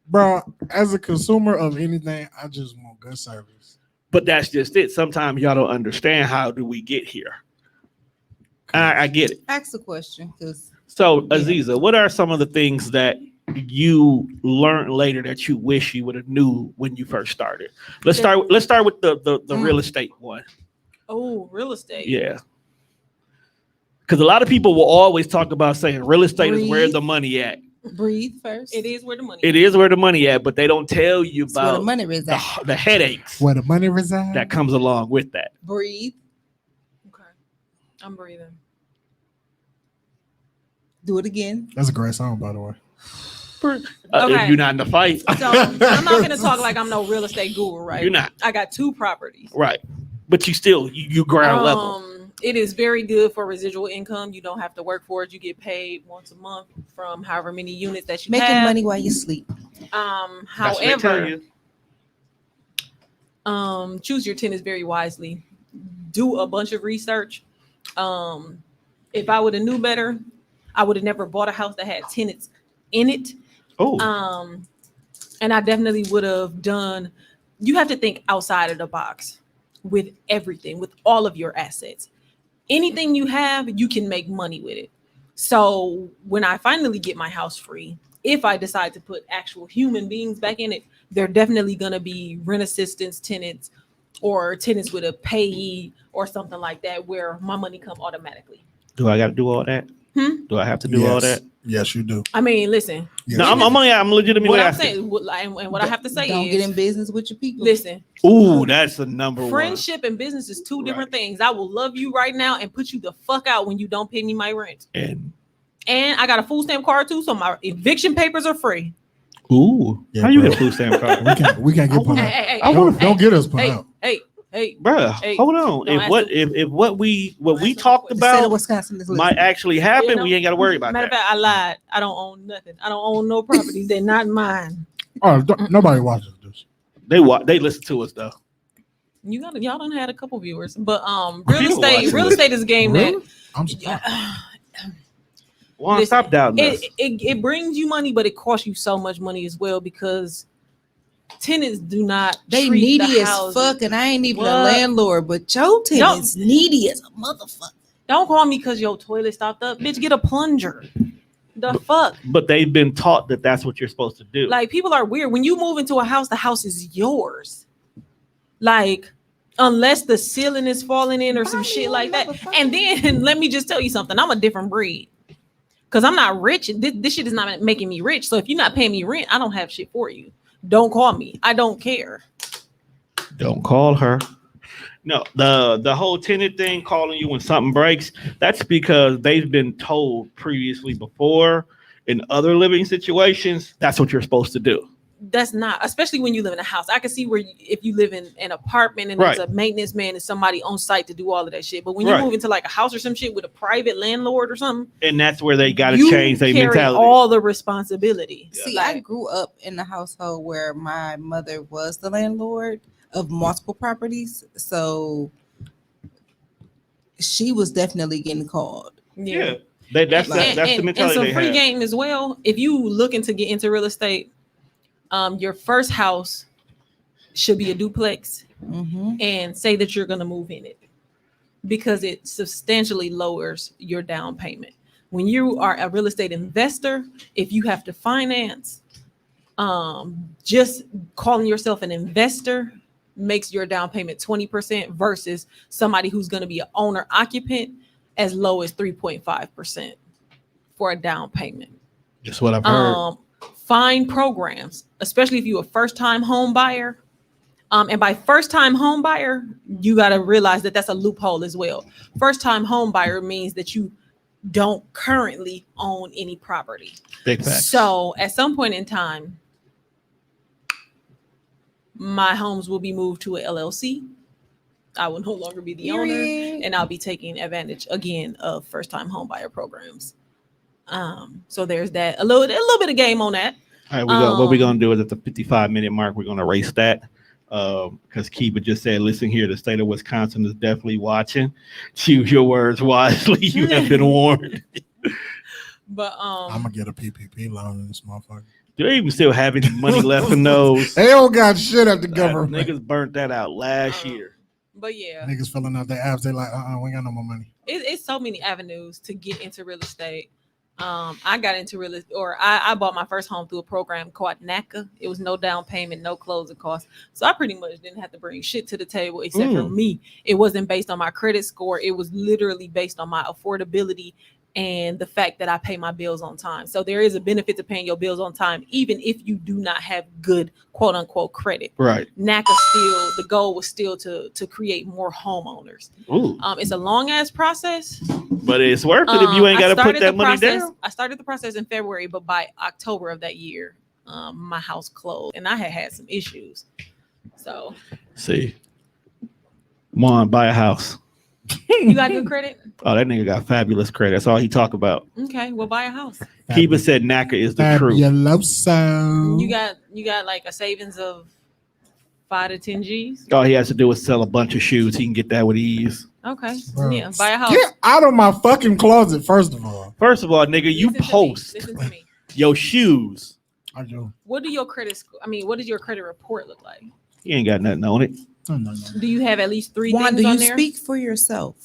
Bro, as a consumer of anything, I just want good service. But that's just it. Sometimes y'all don't understand how do we get here. I get it. Ask the question, because So, Aziza, what are some of the things that you learn later that you wish you would have knew when you first started? Let's start with the real estate one. Oh, real estate. Yeah. Because a lot of people will always talk about saying real estate is where Breathe. the money at. Breathe first. It is where the money. It is where the money at, but they don't tell you It's where the about money resides. the headaches Where the money resides. that comes along with that. Breathe. Okay, I'm breathing. Do it again. That's a great song, by the way. Okay. If you're not in the fight, So I'm not gonna talk like I'm no real estate guru, right? you're not. I got 2 properties. Right. But you ground level. It is very good for residual income. You don't have to work for it. You get paid once a month from however many units that you Making have. money while you sleep. That's what they tell However, you. choose your tenants very wisely. Do a bunch of research. If I would have knew better, I would have never bought a house that had tenants in it. Oh. And I definitely would have done. You have to think outside of the box with everything, with all of your assets. Anything you have, you can make money with it. So when I finally get my house free, if I decide to put actual human beings back in it, they're definitely going to be rent assistance tenants or tenants with a payee or something like that where my money come automatically. Do I got to do all that? Do I have to do Yes. all that? Yes, you do. I mean, listen. Yes, No, you do. I'm legitimately What I'm asking. saying, and what I have to say Don't is, get in business with your people. listen. Ooh, that's the number one. Friendship and business is 2 different Right. things. I will love you right now and put you the fuck out when you don't pay me my rent. And I got a food stamp card too, so my eviction papers are free. ooh, Yeah, how you bro. get a food stamp card? We can't get put Hey, out. hey, I hey, wanna- Don't get us put hey, out. hey. Bruh, Hey, hold on. don't If what we ask talked no The state of about Wisconsin is might listening. actually happen, You know? we ain't got to worry about Matter of that. fact, I lied. I don't own nothing. I don't own no properties. They're not mine. Oh, nobody watches this. They listen to us though. Y'all done had a couple viewers, but People real watching estate is a game Really? I'm that surprised. Well, Listen, stop doubting us. it brings you money, but it costs you so much money as well because tenants do not. They treat needy the as houses. fuck, and I ain't even a What? landlord, but your tenants needy as a motherfucker. Don't call me because your toilet stopped up, bitch. Get a plunger. The fuck. But they've been taught that that's what you're supposed to do. Like people are weird. When you move into a house, the house is yours. Like, unless the ceiling is falling in or some shit like that. And then let me just tell you something. I'm a different breed. Because I'm not rich. This shit is not making me rich. So if you're not paying me rent, I don't have shit for you. Don't call me. I don't care. Don't call her. No, the whole tenant thing, calling you when something breaks, that's because they've been told previously before in other living situations, that's what you're supposed to do. That's not, especially when you live in a house. I can see where if you live in an apartment and Right. there's a maintenance man and somebody on site to do all of that shit. But when you Right. move into like a house or some shit with a private landlord or something, And that's where they got to you change their carry mentality. all the responsibility. See, Like, I grew up in a household where my mother was the landlord of multiple properties, so she was definitely getting called. Yeah. That's the mentality and some they free have. game as well. If you looking to get into real estate, your first house should be a duplex Mm-hmm. and say that you're going to move in it because it substantially lowers your down payment. When you are a real estate investor, if you have to finance, just calling yourself an investor makes your down payment 20% versus somebody who's going to be an owner occupant as low as 3.5% for a down payment. Just what I've heard. Find programs, especially if you're a first-time home buyer. And by first-time home buyer, you got to realize that that's a loophole as well. First-time home buyer means that you don't currently own any property. Big facts. So at some point in time, my homes will be moved to a LLC. I will no longer be the owner, and I'll be taking advantage again of first-time home buyer programs. So there's that. A little bit of game on that. All right, what we're gonna do is at the 55-minute mark, we're gonna erase that. Because Kiva just said, listen here, the state of Wisconsin is definitely watching. Choose your words wisely. You have been warned. But I'm gonna get a PPP loan in this motherfucker. Do they even still have any money left in those? They don't got shit at the government. Niggas burnt that out last year. But yeah, Niggas filling out their apps. They like, we ain't got no more money. it's so many avenues to get into real estate. I got into real estate, or I bought my first home through a program called NACA. It was no down payment, no closing costs. So I pretty much didn't have to bring shit to the table except for me. It wasn't based on my credit score. It was literally based on my affordability and the fact that I pay my bills on time. So there is a benefit to paying your bills on time, even if you do not have good quote unquote credit. Right. NACA still, the goal was still to create more homeowners. It's a long ass process, but it's worth it if you ain't got to put that money down. I started the process in February, but by October of that year, my house closed and I had some issues. So see, come on, buy a house. You got good credit? Oh, that nigga got fabulous credit. That's all he talk about. Okay, well, buy a house. Kiba said NACA is the truth. You got like a savings of 5 to 10 G's. All he has to do is sell a bunch of shoes. He can get that with ease. Okay, Bro, yeah, buy a house. Get out of my fucking closet, first of all. First of all, nigga, you post Listen to me. your shoes. I do. What do your credit score? I mean, what does your credit report look like? He ain't got nothing on it. No. Do you have at least 3 Juan, things do on you there? speak for yourself?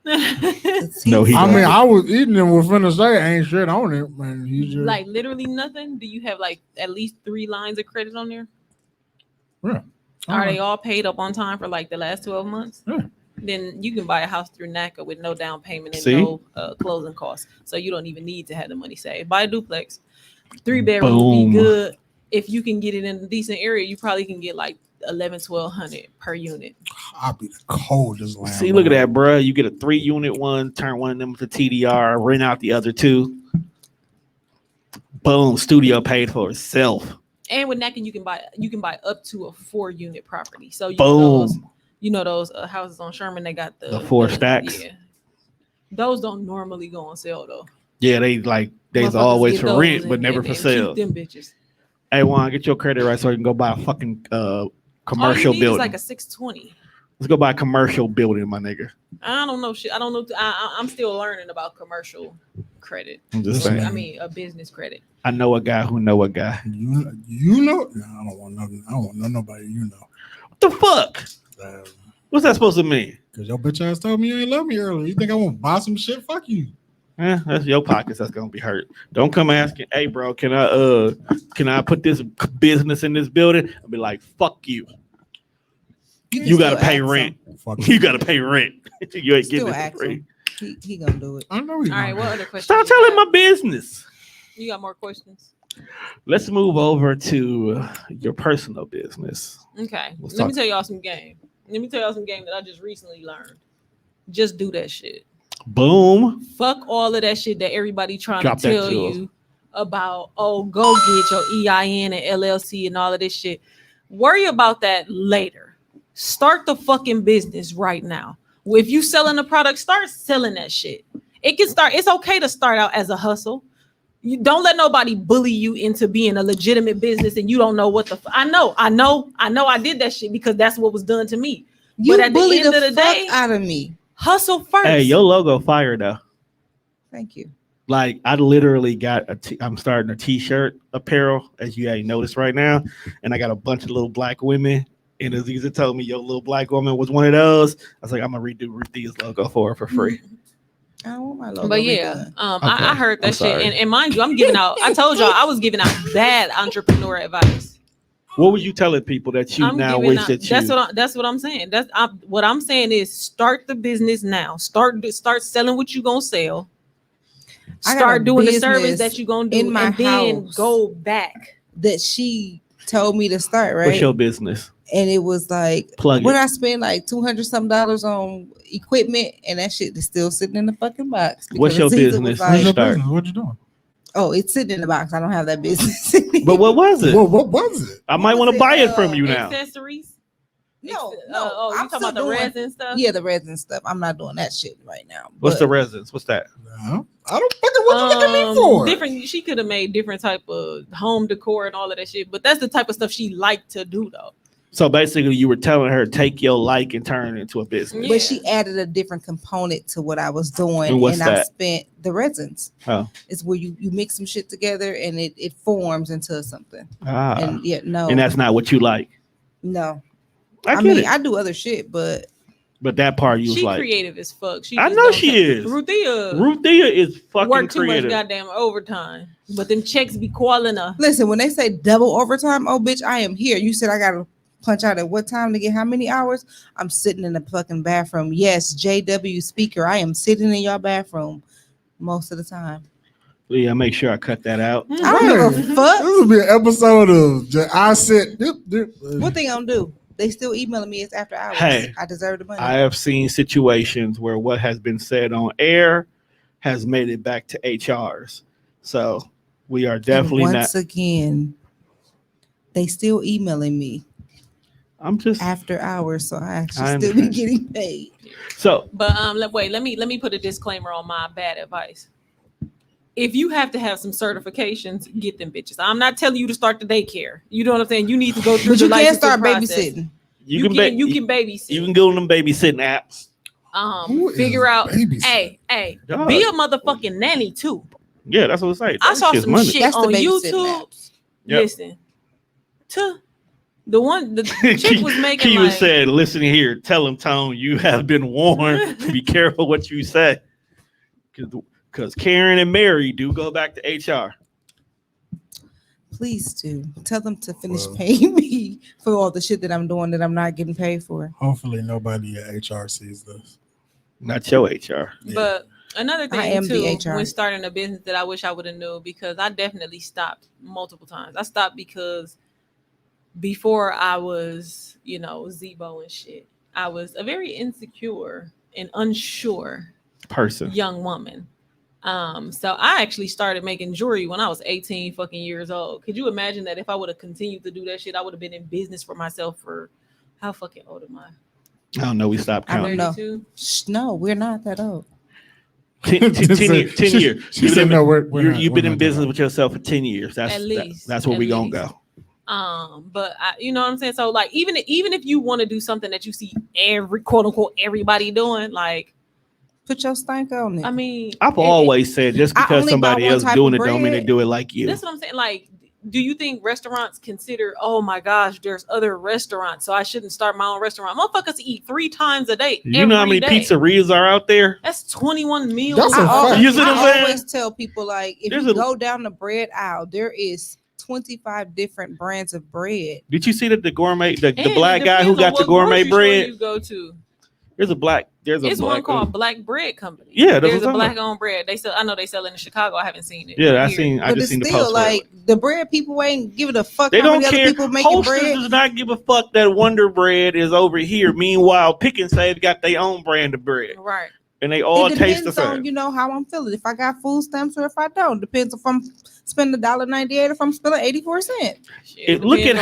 No, he I don't. mean, I was eating and was finna say ain't shit on it, man. He just like literally nothing. Do you have like at least 3 lines of credit on there? Yeah. Are they all paid up on time for like the last 12 months? Yeah. Then you can buy a house through NACA with no down payment and See? no closing costs. So you don't even need to have the money saved. Buy a duplex. 3 bedrooms would be good. If you can get it in a decent area, you probably can get like 1,100 per unit. I'll be the coldest landlord. See, look at that, bro. You get a 3-unit one, turn one of them to TDR, rent out the other 2. Boom, studio paid for itself. And with NACA, you can buy up to a 4-unit property. So Boom. you know those houses on Sherman, they got the 4 stacks. Yeah, those don't normally go on sale though. Yeah, they's Motherfuckers always get for those rent, but and- never and- for and sale. keep them bitches. Hey, Juan, get your credit right so you can go buy a fucking commercial All you need building. is like a 620. Let's go buy a commercial building, my nigga. I don't know shit. I don't know. I'm still learning about commercial credit. I'm just saying. I mean, a business credit. I know a guy who know a guy. You know? No, I don't want nobody. You know? What the fuck? What's that supposed to mean? Because your bitch ass told me you ain't love me earlier. You think I want to buy some shit? Fuck you. That's your pockets that's gonna be hurt. Don't come asking, hey bro, can I put this business in this building? I'll be like, fuck you. You gotta pay rent. You gotta pay rent. You ain't getting it for free. He gonna do it. I know. All right. What other questions? Stop telling my business. You got more questions? Let's move over to your personal business. Okay. Let's Let talk. me tell y'all some game. Let me tell y'all some game that I just recently learned. Just do that shit. Boom. Fuck all of that shit that everybody trying Drop to that tell to us. you about. Oh, go get your EIN and LLC and all of this shit. Worry about that later. Start the fucking business right now. If you selling a product, start selling that shit. It can start. It's okay to start out as a hustle. You don't let nobody bully you into being a legitimate business and you don't know what the. I know. I did that shit because that's what was done to me. You But at the bullied end the of the fuck day, out of me. hustle first. Hey, your logo fire though. Thank you. Like I literally got I'm starting a t-shirt apparel, as you ain't noticed right now, and I got a bunch of little black women. And Aziza told me your little black woman was one of those. I was like, I'm gonna redo Ruthie's logo for her for free. I don't want my logo. But yeah, redone. I heard that I'm shit, sorry. and mind you, I'm giving out. I told y'all I was giving out bad entrepreneur advice. What would you telling people that you I'm now giving wish out, that you? that's what I'm saying. What I'm saying is start the business now. Start selling what you gonna sell. I got Start a doing the business service that you gonna do, in my and then house. go back. That she told me to start, right? What's your business? And it was like, Plug when it. I spent like $200 some on equipment, and that shit is still sitting in the fucking box. What's your because Aziza business? was What's like, your Start. business? What you doing? oh, it's sitting in the box. I don't have that business. But what was it? What was it? I might what want was to buy it? it from you now. Accessories. No, You I'm talking about still the doing- resin stuff? Yeah, the resin stuff. I'm not doing that shit right now. What's the but resins? What's that? No, I don't fucking what you looking at me for. Different. She could have made different type of home decor and all of that shit, but that's the type of stuff she liked to do though. So basically, you were telling her take your like and turn it into a business. Yeah. But she added a different component to what I was doing, And what's I that? spent the resins. Oh. It's where you mix some shit together and it forms into something. Ah, And yeah, no, and that's not what you like. no. I I get mean, it. I do other shit, but But that part you was She like, creative as fuck. I know she is. Ruthia is fucking work too creative. much goddamn overtime, but them checks be calling her. Listen, when they say double overtime, oh bitch, I am here. You said I gotta punch out at what time to get how many hours? I'm sitting in the fucking bathroom. Yes, JW speaker. I am sitting in your bathroom most of the time. Yeah, make sure I cut that out. I don't give a fuck. This will be an episode of I said. What they gonna do? They still emailing me. It's after hours. Hey, I deserve the money. I have seen situations where what has been said on air has made it back to HRs. So we are definitely and once again, they still emailing me. I'm just after hours, so I actually still be getting paid. So, but wait, let me put a disclaimer on my bad advice. If you have to have some certifications, get them bitches. I'm not telling you to start the daycare. You know what I'm saying? You need to go through. But you can't start process. babysitting. You can babysit. You can go on them babysitting apps. Figure out. Hey, God. Be a motherfucking nanny too. Yeah, that's what I'm saying. I saw some money. shit on YouTube. Yep. Listen, to the one the chick was making. He like, said, "Listen here, tell him, Tone, you have been warned. Be careful what you say, because Karen and Mary do go back to HR." Please do tell them to finish paying me for all the shit that I'm doing that I'm not getting paid for. Hopefully, nobody at HR sees this. Not your HR. But another thing I am too, the HR. when starting a business that I wish I would have known, because I definitely stopped multiple times. I stopped because before I was, Zebo and shit, I was a very insecure and unsure person, young woman. So I actually started making jewelry when I was 18 fucking years old. Could you imagine that if I would have continued to do that shit, I would have been in business for myself for how fucking old am I? I don't know. We stopped counting. I don't know. No, we're not that old. 10 years. You've been in business with yourself for 10 years. That's at least. That's where we gonna go. But you know what I'm saying? So like, even if you want to do something that you see every quote unquote everybody doing, like, put your stank on it. I mean, I've always said just because somebody else doing it don't mean they do it like you. That's what I'm saying. Like, do you think restaurants consider, oh my gosh, there's other restaurants, so I shouldn't start my own restaurant? Motherfuckers eat 3 times a day. You know how many pizzerias are out there? That's 21 meals. I always tell people, like, if you go down the bread aisle, there is 25 different brands of bread. Did you see that the gourmet, the black guy who got the gourmet bread? You go to. There's one called Black Bread Company. Yeah, there's a black owned bread. I know they sell it in Chicago. I haven't seen it. Yeah, I just seen the post. Like the bread people ain't giving a fuck. They how don't many care. Other people making Hostess bread. does not give a fuck that Wonder Bread is over here. Meanwhile, Pick and Save got their own brand of bread. Right. And they all taste the same. On, how I'm feeling. If I got food stamps or if I don't. Depends if I'm spending $1.98 or if I'm spending 84 cents. Look at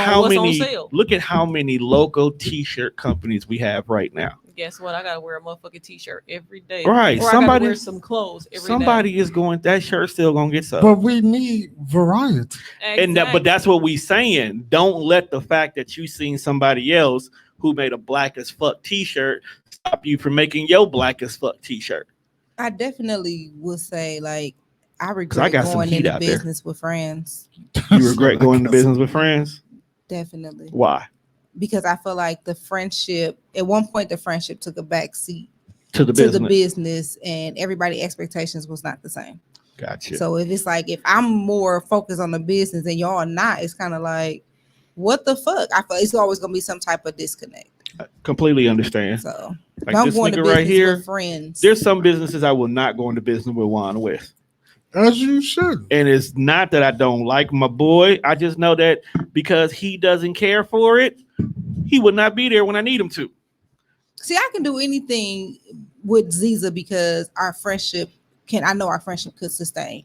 how many local t-shirt companies we have right now. Guess what? I gotta wear a motherfucking t-shirt every day. Right. Or somebody I gotta wear some clothes every somebody day. Is going. That shirt's still gonna get sold. But we need variety. Exactly. But that's what we saying. Don't let the fact that you seen somebody else who made a black as fuck t-shirt stop you from making your black as fuck t-shirt. I definitely would say, like, I regret going into business with friends. You regret going into business with friends? Definitely. Why? Because I feel like the friendship, at one point, the friendship took a back seat to the business, and everybody's expectations was not the same. Gotcha. So if I'm more focused on the business and y'all are not, it's kind of like, what the fuck? I feel it's always gonna be some type of disconnect. I completely understand. So like I'm going to business right here, with friends. There's some businesses I will not go into business with Juan with. As you should. And it's not that I don't like my boy. I just know that because he doesn't care for it, he would not be there when I need him to. See, I can do anything with Ziza because our friendship could sustain.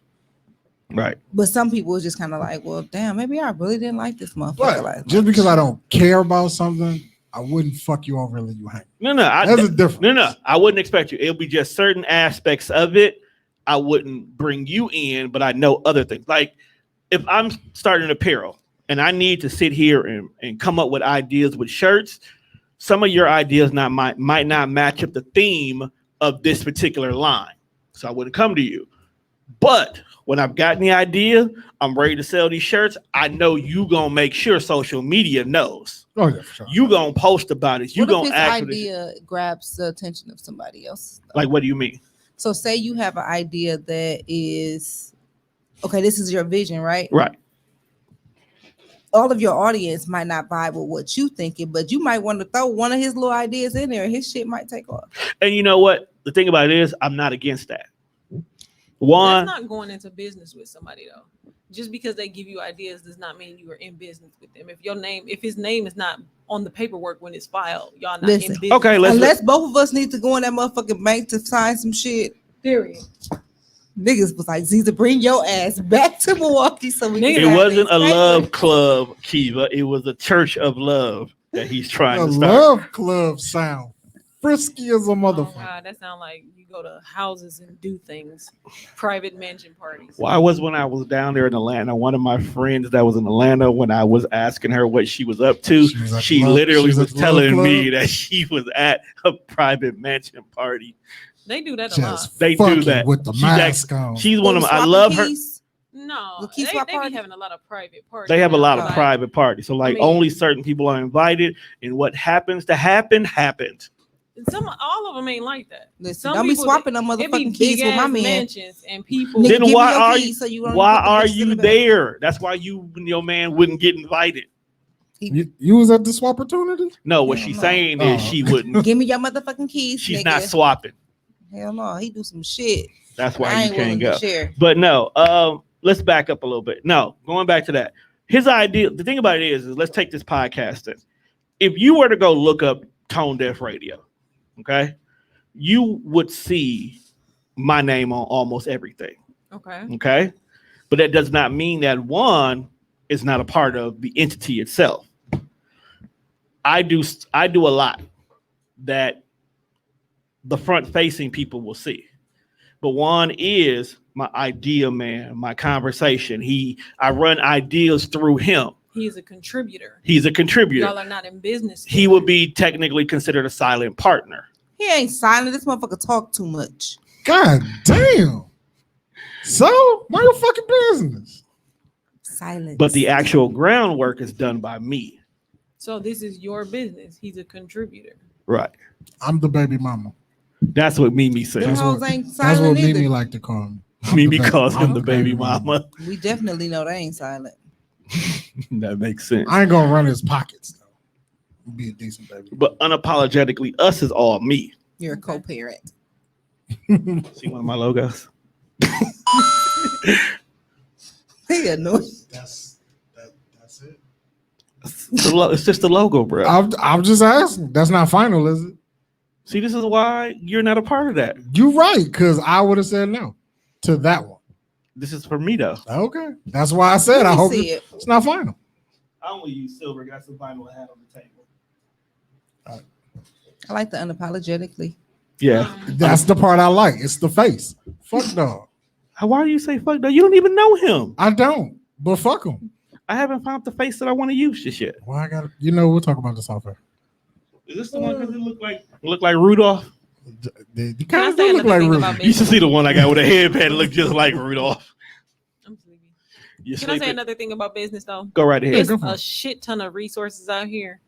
Right. But some people is just kind of like, well, damn, maybe I really didn't like this motherfucker. Right. Just because I don't care about something, I wouldn't fuck you over and let you hang. No. That's a difference. No. I wouldn't expect you. It'll be just certain aspects of it. I wouldn't bring you in, but I know other things. Like if I'm starting apparel and I need to sit here and come up with ideas with shirts, some of your ideas might not match up the theme of this particular line. So I wouldn't come to you. But when I've gotten the idea, I'm ready to sell these shirts. I know you gonna make sure social media knows. Oh yeah, for sure. You gonna post about it. You What if gonna his ask for this. idea grabs the attention of somebody else? Like, what do you mean? So say you have an idea that is okay, this is your vision, right? Right. All of your audience might not vibe with what you thinking, but you might want to throw one of his little ideas in there and his shit might take off. And you know what? The thing about it is, I'm not against that. One, That's not going into business with somebody though. Just because they give you ideas does not mean you are in business with them. If his name is not on the paperwork when it's filed, y'all not Listen, in business. okay, Unless both of us need to go in that motherfucking bank to sign some shit. Period. Niggas was like, Ziza, bring your ass back to Milwaukee so we can it have wasn't these a papers. love club, Kiva. It was a church of love that he's trying The to start. love club sound frisky as a Oh motherfucker. God, that sounds like you go to houses and do things, private mansion parties. Why was when I was down there in Atlanta, one of my friends that was in Atlanta, when I was asking her what she was up to, She was at she the love- literally she was was at the love telling me club? that she was at a private mansion party. They do that a lot. Just They do fucking that. with the She's mask on. She's one of my, I Swapping love her. keys. No, The key they swap be party? having a lot of private parties. They have a now, lot of like, private parties. So like mean- only certain people are invited, and what happens to happen happens. All of them ain't like that. Listen, Some don't be people, swapping them it be motherfucking keys with my big-ass man. mansions and people. Nigga, Then give me why your are keys you so you don't why put the are bitches in you the back. there? That's why you and your man wouldn't get invited. You was at this opportunity? No, what Hell she's no. saying is Oh. she wouldn't. Give me your motherfucking keys. She's nigga. not swapping. Hell no, he do some shit. That's I why you ain't willing can't to go. share. But no, let's back up a little bit. No, going back to that. His idea, the thing about it is let's take this podcast thing. If you were to go look up Tone Deaf Radio, okay, you would see my name on almost everything. Okay. Okay. But that does not mean that one is not a part of the entity itself. I do a lot that the front facing people will see. But one is my idea man, my conversation. I run ideas through him. He is a contributor. He's a contributor. Y'all are not in business. He would be technically considered a silent partner. He ain't silent. This motherfucker talk too much. God damn. So, mind your fucking business. Silence. But the actual groundwork is done by me. So this is your business. He's a contributor. Right. I'm the baby mama. That's what Mimi Them says. hoes ain't That's silent what either. Mimi like to call me. I'm Mimi the baby- calls him I'm the baby mama. We definitely know they ain't silent. That makes sense. I ain't gonna run his pockets though. I'll be a decent baby. But unapologetically, us is all me. You're a Okay. co-parent. See one of my logos? He annoying. That's it. It's just the logo, bro. I'm just asking. That's not final, is it? See, this is why you're not a part of that. You're right, because I would have said no to that one. This is for me, though. Okay. That's why I said Let I me hope see it. it's not final. I only use silver. Got some vinyl I had on the table. I like the unapologetically. Yeah. That's the part I like. It's the face. Fuck dog. Why do you say fuck? Though? You don't even know him. I don't, but fuck him. I haven't found the face that I want to use just yet. Well, I got we'll talk about this off air. Is this the one? Because it look like Rudolph. You Can I kind of say do look another like thing Rudy. about You should see the one I got with a headband. It look just like Rudolph. I'm sleepy. You Can I say sleeping? another thing about business though? Go right ahead. There's go for a it. shit ton of resources out here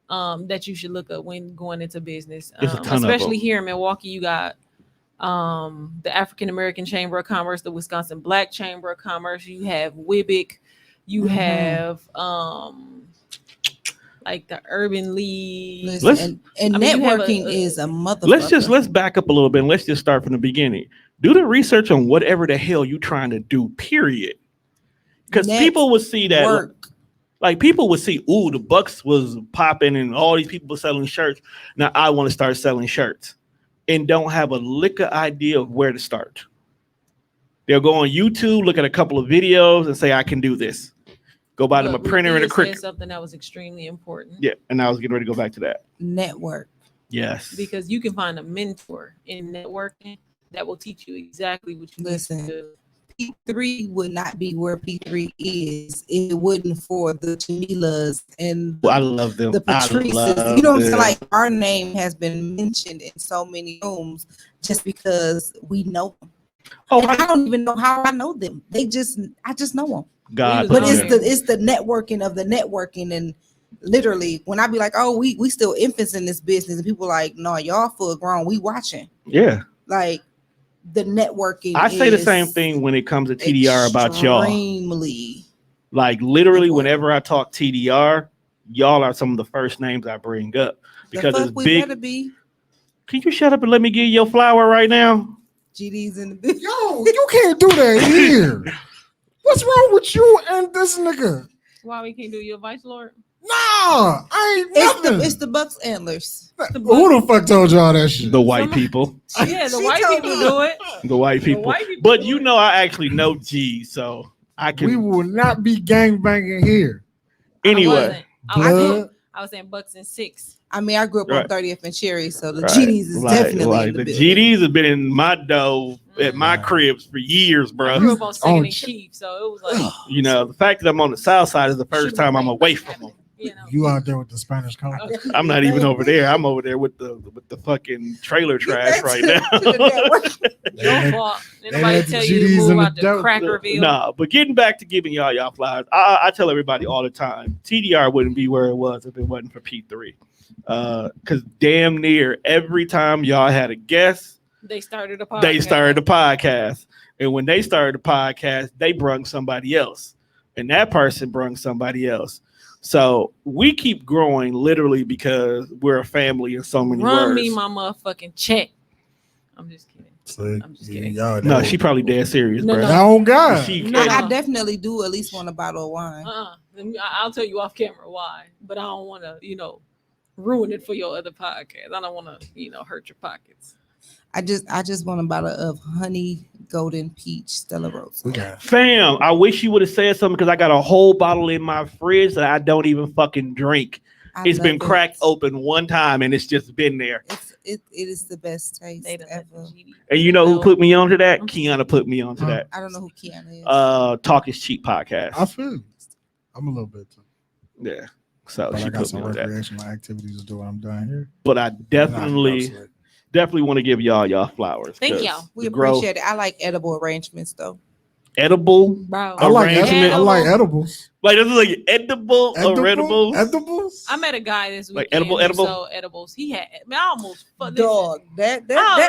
that you should look up when going into business. There's a ton of Especially them. here in Milwaukee, you got the African American Chamber of Commerce, the Wisconsin Black Chamber of Commerce, you have WIBIC, you Mhm. have like the Urban League. Listen, and I mean, you have networking a- is a motherfucker. Let's back up a little bit and let's just start from the beginning. Do the research on whatever the hell you trying to do, period. Because people would see that, work. like people would see, ooh, the Bucks was popping and all these people selling shirts. Now I want to start selling shirts and don't have a lick of idea of where to start. They'll go on YouTube, look at a couple of videos and say, I can do this. Go buy them a But printer and a Revere cricket. said something that was extremely important. Yeah, and I was getting ready to go back to that. Network. Yes. Because you can find a mentor in networking that will teach you exactly what you Listen. need to do. P3 would not be where P3 is if it wasn't for the Jamilas and Well, I love them. the I Patrices. love You know what I'm saying? them. Like our name has been mentioned in so many rooms just because we know them. Oh, And I don't even know how I know them. I just know them. God, But Yeah. it's the networking of the networking, and literally when I be like, oh, we still infants in this business, and people like, no, y'all full grown. We watching. yeah. Like the networking. I say the is same thing when it comes to TDR about y'all. Extremely. Like literally, Important. whenever I talk TDR, y'all are some of the first names I bring up because the it's fuck we big. better be. Can you shut up and let me give you your flower right now? GD's in the business. Yo, you can't do that here. What's wrong with you and this nigga? Why we can't do your vice lord? Nah, I ain't nothing. It's the Bucks antlers. Who the fuck told y'all that shit? The white people. Yeah, the She white told people me. do it. The white people. white people But do you it. know, I actually know G, so I can. We will not be gangbanging here. Anyway, I was saying Bucks and 6. I mean, I grew up on Right. 30th and Cherry, so the right, GDs is like- definitely like in the the building. GDs have been in my dough at my Right. cribs for years, I bro. grew up on Second Oh, and Chief, so it was like You know, the fact that I'm on the south side is the first shooting time I'm range away from them. happening, you know. You out there with the Spanish color. I'm not even over there. I'm over there with the fucking trailer trash right now. Your fault. Did They nobody let the tell you GDs to in move the out to dope. Crackerville? Nah, but getting back to giving y'all flowers, I tell everybody all the time, TDR wouldn't be where it was if it wasn't for P3. Because damn near every time y'all had a guest, They started a podcast. they started a podcast. And when they started a podcast, they brung somebody else. And that person brung somebody else. So we keep growing literally because we're a family in so many Run words. me my motherfucking check. I'm just kidding. See, I'm just kidding. y'all No, know. she probably dead serious, No, bro. no. Oh God. She, No, no. I definitely do at least want a bottle of wine. I'll tell you off camera why, but I don't want to, ruin it for your other podcast. I don't want to, hurt your pockets. I just want a bottle of honey golden peach Stella Rosa. We got Fam, I wish you would have said something because I got a whole bottle in my fridge that I don't even fucking drink. It's been cracked open one time and it's just been there. It is the best taste They done let ever. the GD. And you know who put me onto that? I'm Kiana put me onto that. I don't know who Kiana is. Talk is Cheap I podcast. feel you. I'm a little bit too. Yeah. So But she I got put some me on that. recreational activities to do when I'm done here. But I Nah, definitely want to give y'all flowers. Thank 'cause y'all. We the growth- appreciate it. I like edible arrangements though. edible. Bro, I like Arrangement. I like edibles. Like this is like edible or edibles. Edibles? I met a guy this Like weekend edible- who edible? sold edibles. He had, I almost fucked Dog, that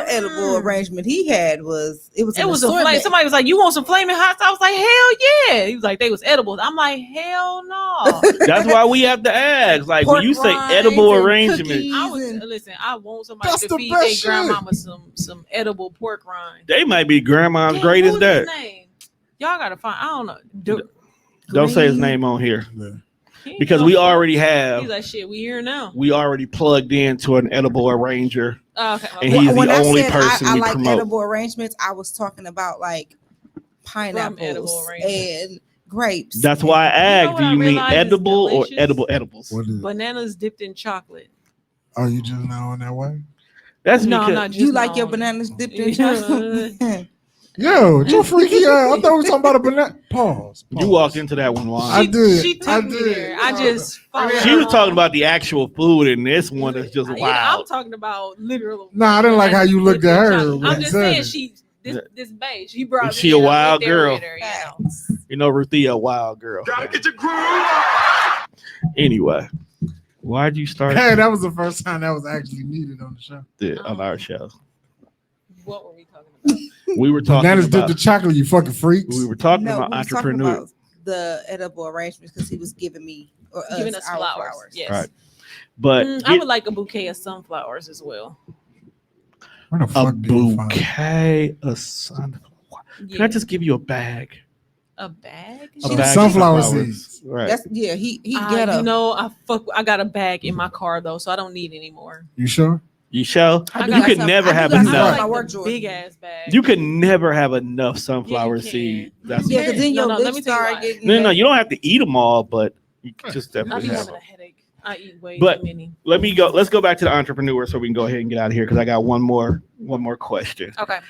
edible arrangement he had was It was a flame. Somebody was like, "You want some flaming hots?" I was like, "Hell yeah!" He was like, "They was edibles." I'm like, "Hell no!" That's why we have to ask. Like when Pork you say rinds edible and arrangement, cookies. I was And- listen. I want somebody That's to the feed best their shit. grandmama some edible pork rind. they might be grandma's Damn, greatest what was his dirt. name? Y'all gotta find. I don't know. Don't say his Green. name on here Yeah. He ain't because no we fuck. already He's have. like, shit. We here now. We already plugged into an edible arranger. Oh, okay. And he's the when I only said person I we like promote. edible arrangements, I was talking about like pineapples edible arrangements. and grapes. That's why I You know asked, what do I you mean realized is edible or delicious? edible edibles? What is it? Bananas dipped in chocolate. Are you just not on that way? That's No, I'm because not. You just like your on- bananas dipped in Yeah. chocolate? Yo, you freaky ass. I thought we were talking about a banana. Pause. you walked into that one, Juan. I did. She took I me did. there. I just. followed She her was talking along. about the actual food, and this one is just I'm wild. talking about literal. Nah, I didn't like how you looked at her I'm when you just said saying it. this babe. She brought She me a in, I wild went there girl. with her, you know. You know, Ruthia, a wild girl. Anyway, why'd you start Hey, that was the first time that was actually needed on the show. on our show? What were we talking about? We were talking Bananas dipped about the chocolate, you fucking freaks. we were talking No, about we was talking entrepreneur. about the edible arrangements because he was giving me or Giving us our flowers. Yes. Right. But I would like a bouquet of sunflowers as well. Where the a fuck do you find it? bouquet of sunflower. Can I Yeah. just give you a bag? A bag? A Some bag of sunflower sunflowers. seeds. Right. That's he get You up. know, I got a bag in my car though, so I don't need any more. You sure? You show I you got could some- never I do have got some I enough. my like work the Jordan. big ass bag. You can never have enough sunflower Yeah, you seed. can. That's Yeah, because then No, your no, let lips me tell you start why. getting no, you don't have to eat them all, but you can just I definitely be have having them. a headache. I eat way But- too many. Let's go back to the entrepreneur so we can go ahead and get out of here because I got one more question. Okay.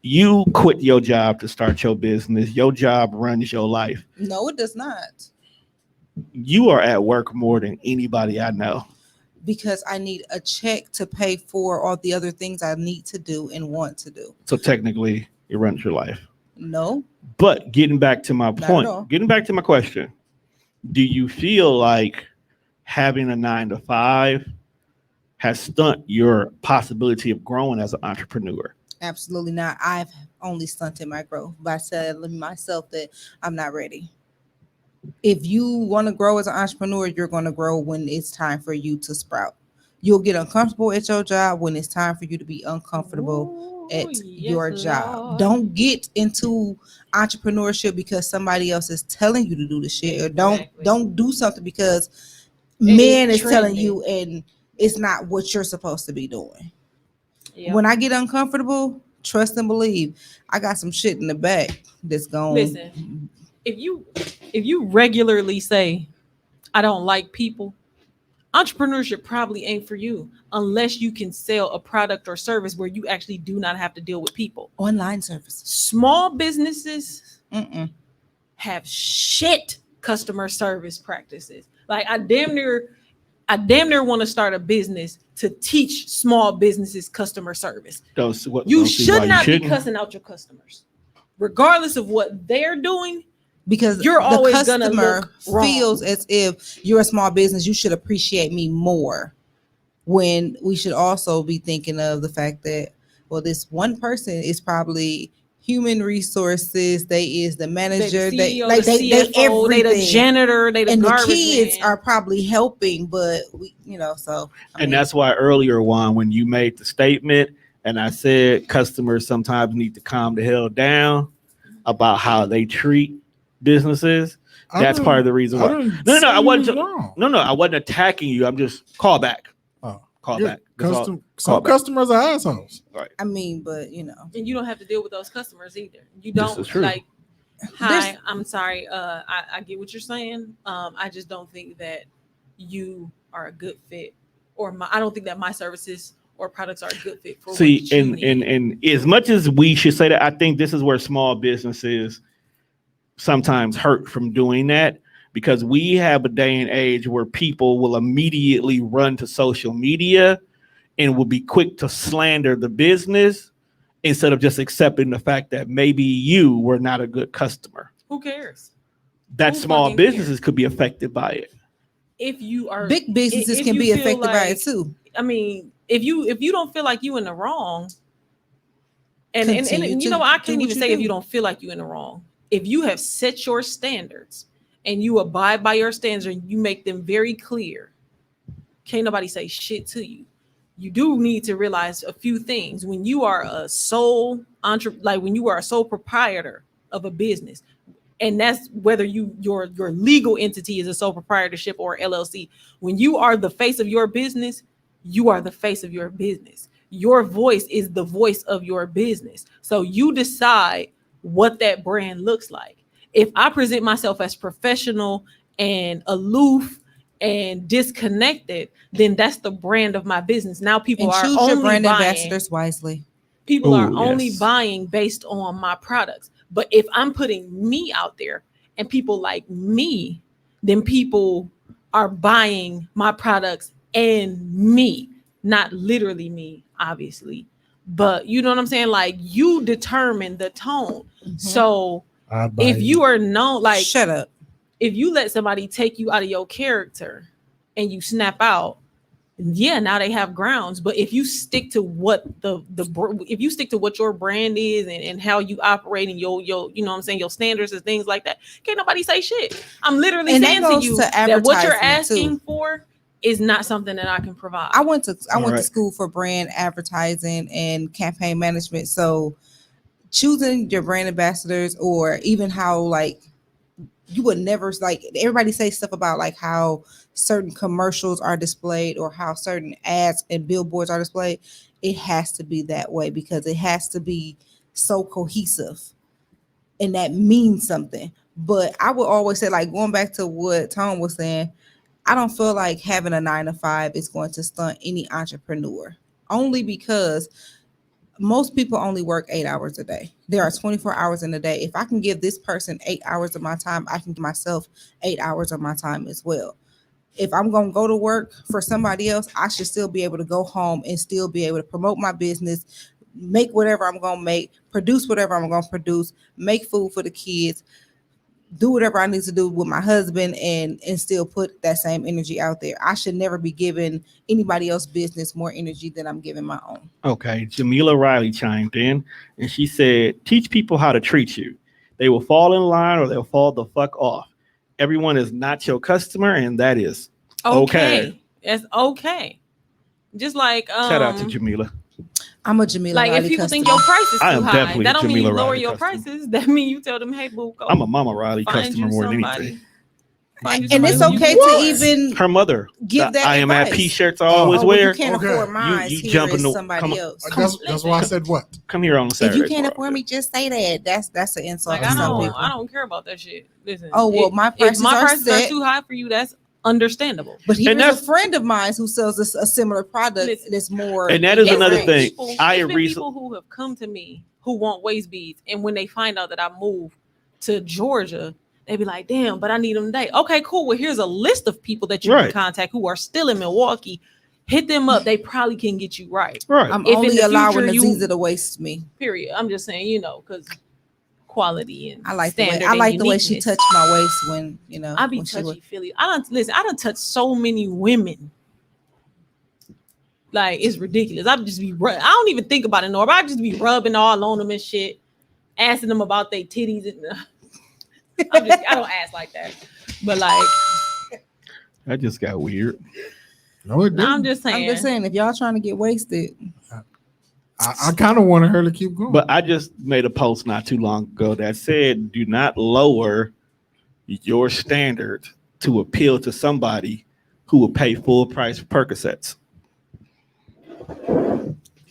You quit your job to start your business. Your job runs your life. No, it does not. You are at work more than anybody I know. Because I need a check to pay for all the other things I need to do and want to do. So technically, It runs your life. No, But getting back to my at point, all. getting back to my question, do you feel like having a 9 to 5 has stunt your possibility of growing as an entrepreneur? Absolutely not. I've only stunted my growth by telling myself that I'm not ready. If you want to grow as an entrepreneur, you're going to grow when it's time for you to sprout. You'll get uncomfortable at your job when it's time for you to be uncomfortable Ooh, at yes, your job. Lord. Don't get into entrepreneurship because somebody else is telling you to do the shit, or don't Exactly. don't do something because It man is is telling trending. you and it's not what you're supposed to be doing. Yep. When I get uncomfortable, trust and believe. I got some shit in the back that's going. Listen, if you regularly say, I don't like people, entrepreneurship probably ain't for you unless you can sell a product or service where you actually do not have to deal with people. Online services. Small businesses Mm-mm. have shit customer service practices. Like I damn near want to start a business to teach small businesses customer service. You You should not be cussing out your customers, regardless of what they're doing. Because You're the always gonna customer look wrong. feels as if you're a small business, you should appreciate me more. When we should also be thinking of the fact that, well, this one person is probably human resources. They is the They manager. the They CEO, like the they CFO, they the everything. janitor, they the And the garbage kids man. are probably helping, but we, so I And mean, that's why earlier, Juan, when you made the statement and I said customers sometimes need to calm the hell down about how they treat businesses, that's part of the reason why. No, I wasn't. No, I wasn't attacking you. I'm just call back. Oh, Call yeah, back. That's all. Some Call back. customers are assholes. Right. I mean, but And you don't have to deal with those customers either. You This don't is true. like, There's- hi, I'm sorry. I get what you're saying. I just don't think that you are a good fit, or I don't think that my services or products are a good fit for See, what you and, need. and as much as we should say that, I think this is where small businesses sometimes hurt from doing that, because we have a day and age where people will immediately run to social media and will be quick to slander the business instead of just accepting the fact that maybe you were not a good customer. Who cares? That Who small fucking businesses cares? could be affected by it. If you are big businesses if can you be feel affected by like- it too. I mean, if you don't feel like you in the wrong, and Continue you to know, I do can't what even you say if do. you don't feel like you in the wrong. If you have set your standards and you abide by your standards and you make them very clear, can't nobody say shit to you. You do need to realize a few things when you are a sole when you are a sole proprietor of a business, and that's whether your legal entity is a sole proprietorship or LLC. When you are the face of your business, you are the face of your business. Your voice is the voice of your business. So you decide what that brand looks like. If I present myself as professional and aloof and disconnected, then that's the brand of my business. Now people And are choose only your brand buying. ambassadors wisely. People are Ooh, only yes. buying based on my products. But if I'm putting me out there and people like me, then people are buying my products and me, not literally me, obviously. But you know what I'm saying? Like, you determine the tone. So if you are known, like, shut up. if you let somebody take you out of your character and you snap out, yeah, now they have grounds. But if you stick to what if you stick to what your brand is and how you operate and your you know what I'm saying, your standards and things like that, can't nobody say shit. I'm literally And that saying to goes you to that what you're advertisement, asking too. for is not something that I can provide. I went to right. school for brand advertising and campaign management. So choosing your brand ambassadors, or even how, like, you would never, like, everybody say stuff about like how certain commercials are displayed or how certain ads and billboards are displayed. It has to be that way because it has to be so cohesive, and that means something. But I would always say, like, going back to what Tom was saying, I don't feel like having a 9 to 5 is going to stunt any entrepreneur, only because most people only work 8 hours a day. There are 24 hours in a day. If I can give this person 8 hours of my time, I can give myself 8 hours of my time as well. If I'm going to go to work for somebody else, I should still be able to go home and still be able to promote my business, make whatever I'm gonna make, produce whatever I'm gonna produce, make food for the kids, do whatever I need to do with my husband, and still put that same energy out there. I should never be giving anybody else's business more energy than I'm giving my own. Okay, Jamila Riley chimed in and she said, teach people how to treat you. They will fall in line or they'll fall the fuck off. Everyone is not your customer, and that is okay. It's okay. Just like shout out to Jamila. I'm a Jamila like Riley if people customer. think your price is I too am high, definitely that a don't mean you Jamila lower Riley your customer. prices. That mean you tell them, hey boo, go I'm a Mama Riley find customer you more than somebody. anything. Find you And it's somebody okay you to can even Her mother, give that I am at advice. P-shirts I always well, wear. you can't Okay. afford mine. You Here jump in is the- somebody come on. else. That's why I said what? Come here on If Saturday. you can't afford me, just say that. That's an insult Like to some people. I don't care about that shit. Listen. Oh, well, my prices if my are prices are set. too high for you, that's understandable. But And here's a that's- friend of mine who sells a similar product Listen. that's more. And that is There's another been thing. people- I there's been recently people who have come to me who want waist beads, and when they find out that I moved to Georgia, they be like, "Damn, but I need them today." Okay, cool. Well, here's a list of people that you Right. can contact who are still in Milwaukee. Hit them up. They probably can get you right. right. I'm If in only the allowing future you- Aziza to waste me. Period. I'm just saying, because quality and I like the way standard I and like the way she uniqueness. touched my waist when I be when she was- touchy feely. I done touched so many women. Like it's ridiculous. I just be I don't even think about it no more. I just be rubbing all on them and shit, asking them about their titties. And I don't ask like that. But like, That just got weird. No, it didn't. I'm just saying. if y'all trying to get wasted, I kind of wanted her to keep going. But I just made a post not too long ago that said, do not lower your standard to appeal to somebody who will pay full price for Percocets.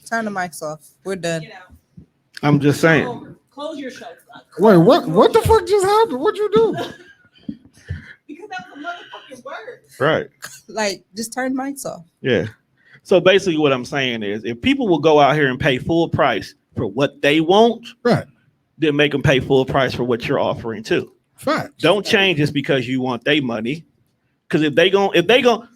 turn the mics off. We're done. Get out. I'm just saying. Close your show. Wait, what the fuck just happened? What'd you do? Because that was a motherfucking word. Right. Like, just turn the mics off. Yeah. So basically what I'm saying is if people will go out here and pay full price for what they want, Right. then make them pay full price for what you're offering too. Facts. Don't change just because you want their money. Because if they gon'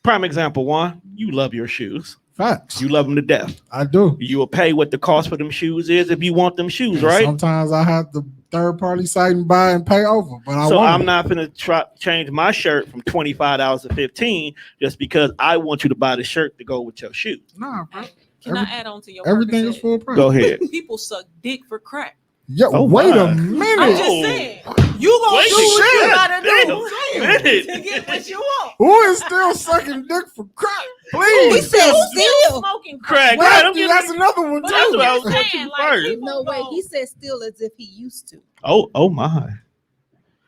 prime example one, you love your shoes. Facts. You love them to death. I do. You will pay what the cost for them shoes is if you want them shoes, right? Sometimes I have to third party site and buy and pay over, but So want I'm it. not gonna try change my shirt from $25 to $15 just because I want you to buy the shirt to go with your shoes. Nah, bro. Can I add on to your Everything Percocet? is full price. Go ahead. People suck dick for crack. Yo, Oh, wait my. a minute. I'm just saying. You gonna Wait do a what you minute. gotta do Damn. to get what you want. Who is still sucking dick for crack? He Please. said Who's still still. smoking Crack. crack? Right, I'm Well, getting- that's another one But too. That's what I I'm was just going saying, to like, first. people No way. go- He said still as if he used to. Oh my.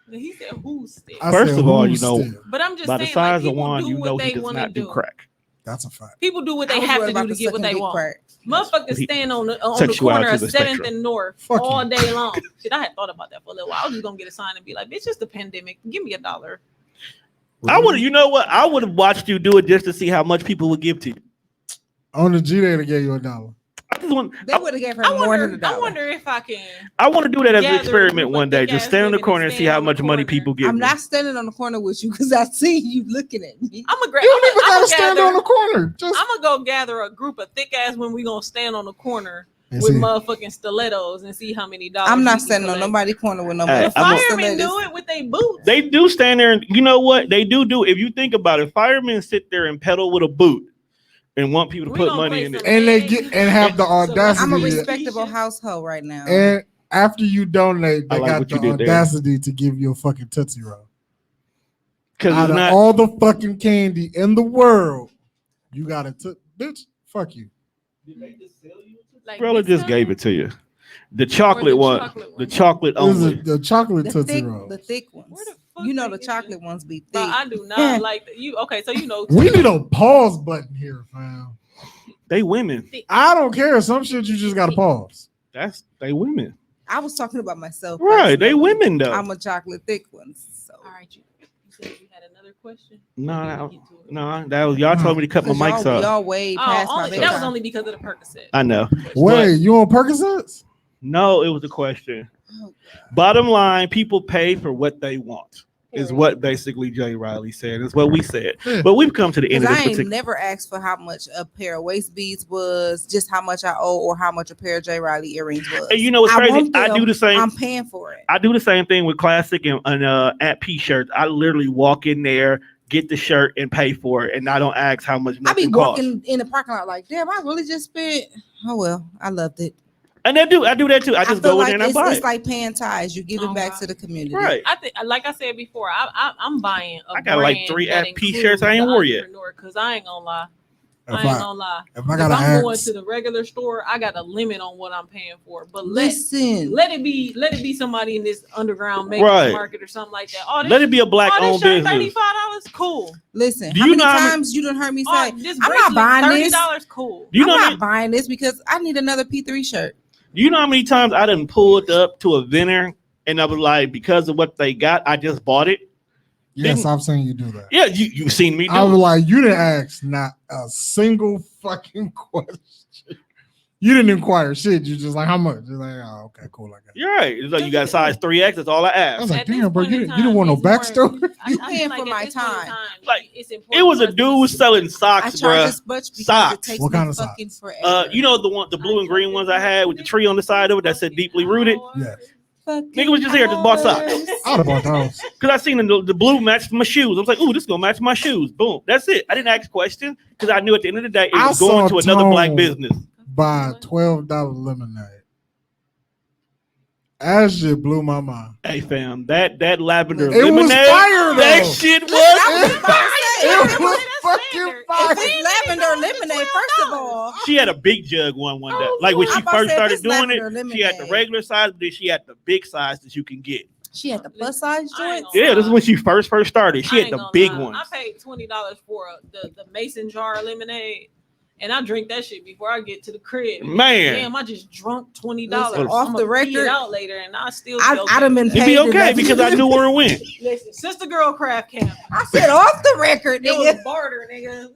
He said who's still? I First said, of all, who's you know, still? But I'm just By the saying, size like, of people one, do you know what he they does want not to do do. crack. That's a fact. People do what I they was have worried to do about to the get what sucking they dick want. part. Motherfuckers He- stand on the Sexuality corner is of a 7th spectrum. and North Fuck all you. day long. Shit, I had thought about that for a little while. I was just gonna get a sign and be like, bitch, it's the pandemic. Give me $1. You know what? I would have watched you do it just to see how much people would give to you. On the G Day, they gave you $1. I just want, They would have gave her I more than wonder, $1. I wonder if I can. I want to do that as an Gather a experiment group one of day. thick-ass Just stand in the women corner and and see stand how on the much money corner. people give I'm me. not standing on the corner with you because I see you looking at me. I'm a You don't even gotta stand on the corner. Just I'm gonna go gather a group of thick ass when we gonna stand on the corner and with see. motherfucking stilettos and see how many dollars. I'm we not can standing on collect. nobody's corner with no Hey, The I'm a- firemen do it with their boots. They do stand there, and you know what? They do. If you think about it, firemen sit there and pedal with a boot and want people to We put gonna money play in it. some- And they get and have the So audacity. I'm a That's respectable household right now. And after you donate, I they like got what the you did there. audacity to give you a fucking Tootsie Roll. Because Out it's of not. all the fucking candy in the world, you got a bitch. Fuck you. Like Brother this just gave time? it to you. The chocolate one. chocolate The one? chocolate This is only. the chocolate the Tootsie thick, Roll. the thick ones. Where the fuck You know they the get chocolate ones be thick. But I do not like you. Okay, so you know. We need a pause button here, fam. They women. I don't care. Some shit you just gotta pause. They women. I was talking about myself. Right. They personally. women though. I'm a chocolate thick one. So All right, you said you had another question. No, that was y'all told me to cut my 'Cause mics off. y'all way past my Only, that bedtime. was only because of the Percocet. I know. Wait, you on Percocets? No, it was a question. Oh, Bottom line, people pay for what they want. is what basically Jay Riley said. It's what we said. Yeah. But we've come to the end of Because this I ain't particular. never asked for how much a pair of waist beads was, just how much I owe, or how much a pair of J. Riley earrings was. And you know what's I crazy? want I do them. the same. I'm paying for it. I do the same thing with Classic and at P shirts. I literally walk in there, get the shirt, and pay for it, and I don't ask how much I be nothing costs. walking in the parking lot like, damn, I really just spent. Oh well, I loved it. And I do that too. I just feel go like in there and I buy it's it. like paying ties. You're giving back to the community. Right. I think, like I said before, I'm buying. I got like 3 at P shirts I ain't wore yet. Because I ain't gonna lie. If I ain't gonna lie. If I If gotta I'm going ask, to the regular store, I got a limit on what I'm paying for. But Listen, let it be somebody in this underground makeup Right. market or something like that. Oh, this, Let it be a black oh, this owned shirt business. $35, cool. listen. Do How you many know how many- times you done heard me say, Oh, this I'm not buying this. $30, cool. Do you know I'm how not many, buying this because I need another P3 shirt. do you know how many times I done pulled up to a vendor and I was like, because of what they got, I just bought it? yes, I've seen you do that. Yeah, you seen me do I was it. like, you didn't ask not a single fucking question. You didn't inquire shit. You just like, how much? You're like, oh, okay, cool. I got it. You're right. It's like you got size 3X. That's all I I asked. was like, At this damn, bro, point you in didn't want no time, it's backstory. more- You I paying feel for like my at this point in time. Like, it's important It was for a us to dude be- selling I socks, charge bruh. this much because Socks. it takes What me kind of fucking forever. You know the blue and green ones I had with the tree on the side of it that said deeply rooted. Yes. Nigga was just here, just bought socks. I'd have bought those. Because I seen the blue matched my shoes. I was like, ooh, this is gonna match my shoes. Boom. That's it. I didn't ask questions because I knew at the end of the day it I was going saw to another black Tone business. Buy $12 lemonade. That shit blew my mind. Hey fam, that lavender It was lemonade, fire, that though. shit was. It was fucking standard. fire. If it's lavender lemonade, first of all, She had a big jug one day. Oh, Like when Lord. she I'm about to first say, started this doing it, lavender she had the lemonade. regular size, but then she had the big size that you can get. she had the plus size I ain't joints. gonna Yeah, this is when she first started. She I had ain't the gonna big lie. ones. I paid $20 for the mason jar of lemonade, and I drink that shit before I get to the crib. Man. Damn, I just drunk $20. Listen, off I'ma the pee record, it out later, and I still I done been It'd paid. be okay enough. because I knew where it went. Listen, Sister Girl Craft Camp. I said off the record, It was nigga. a barter, nigga.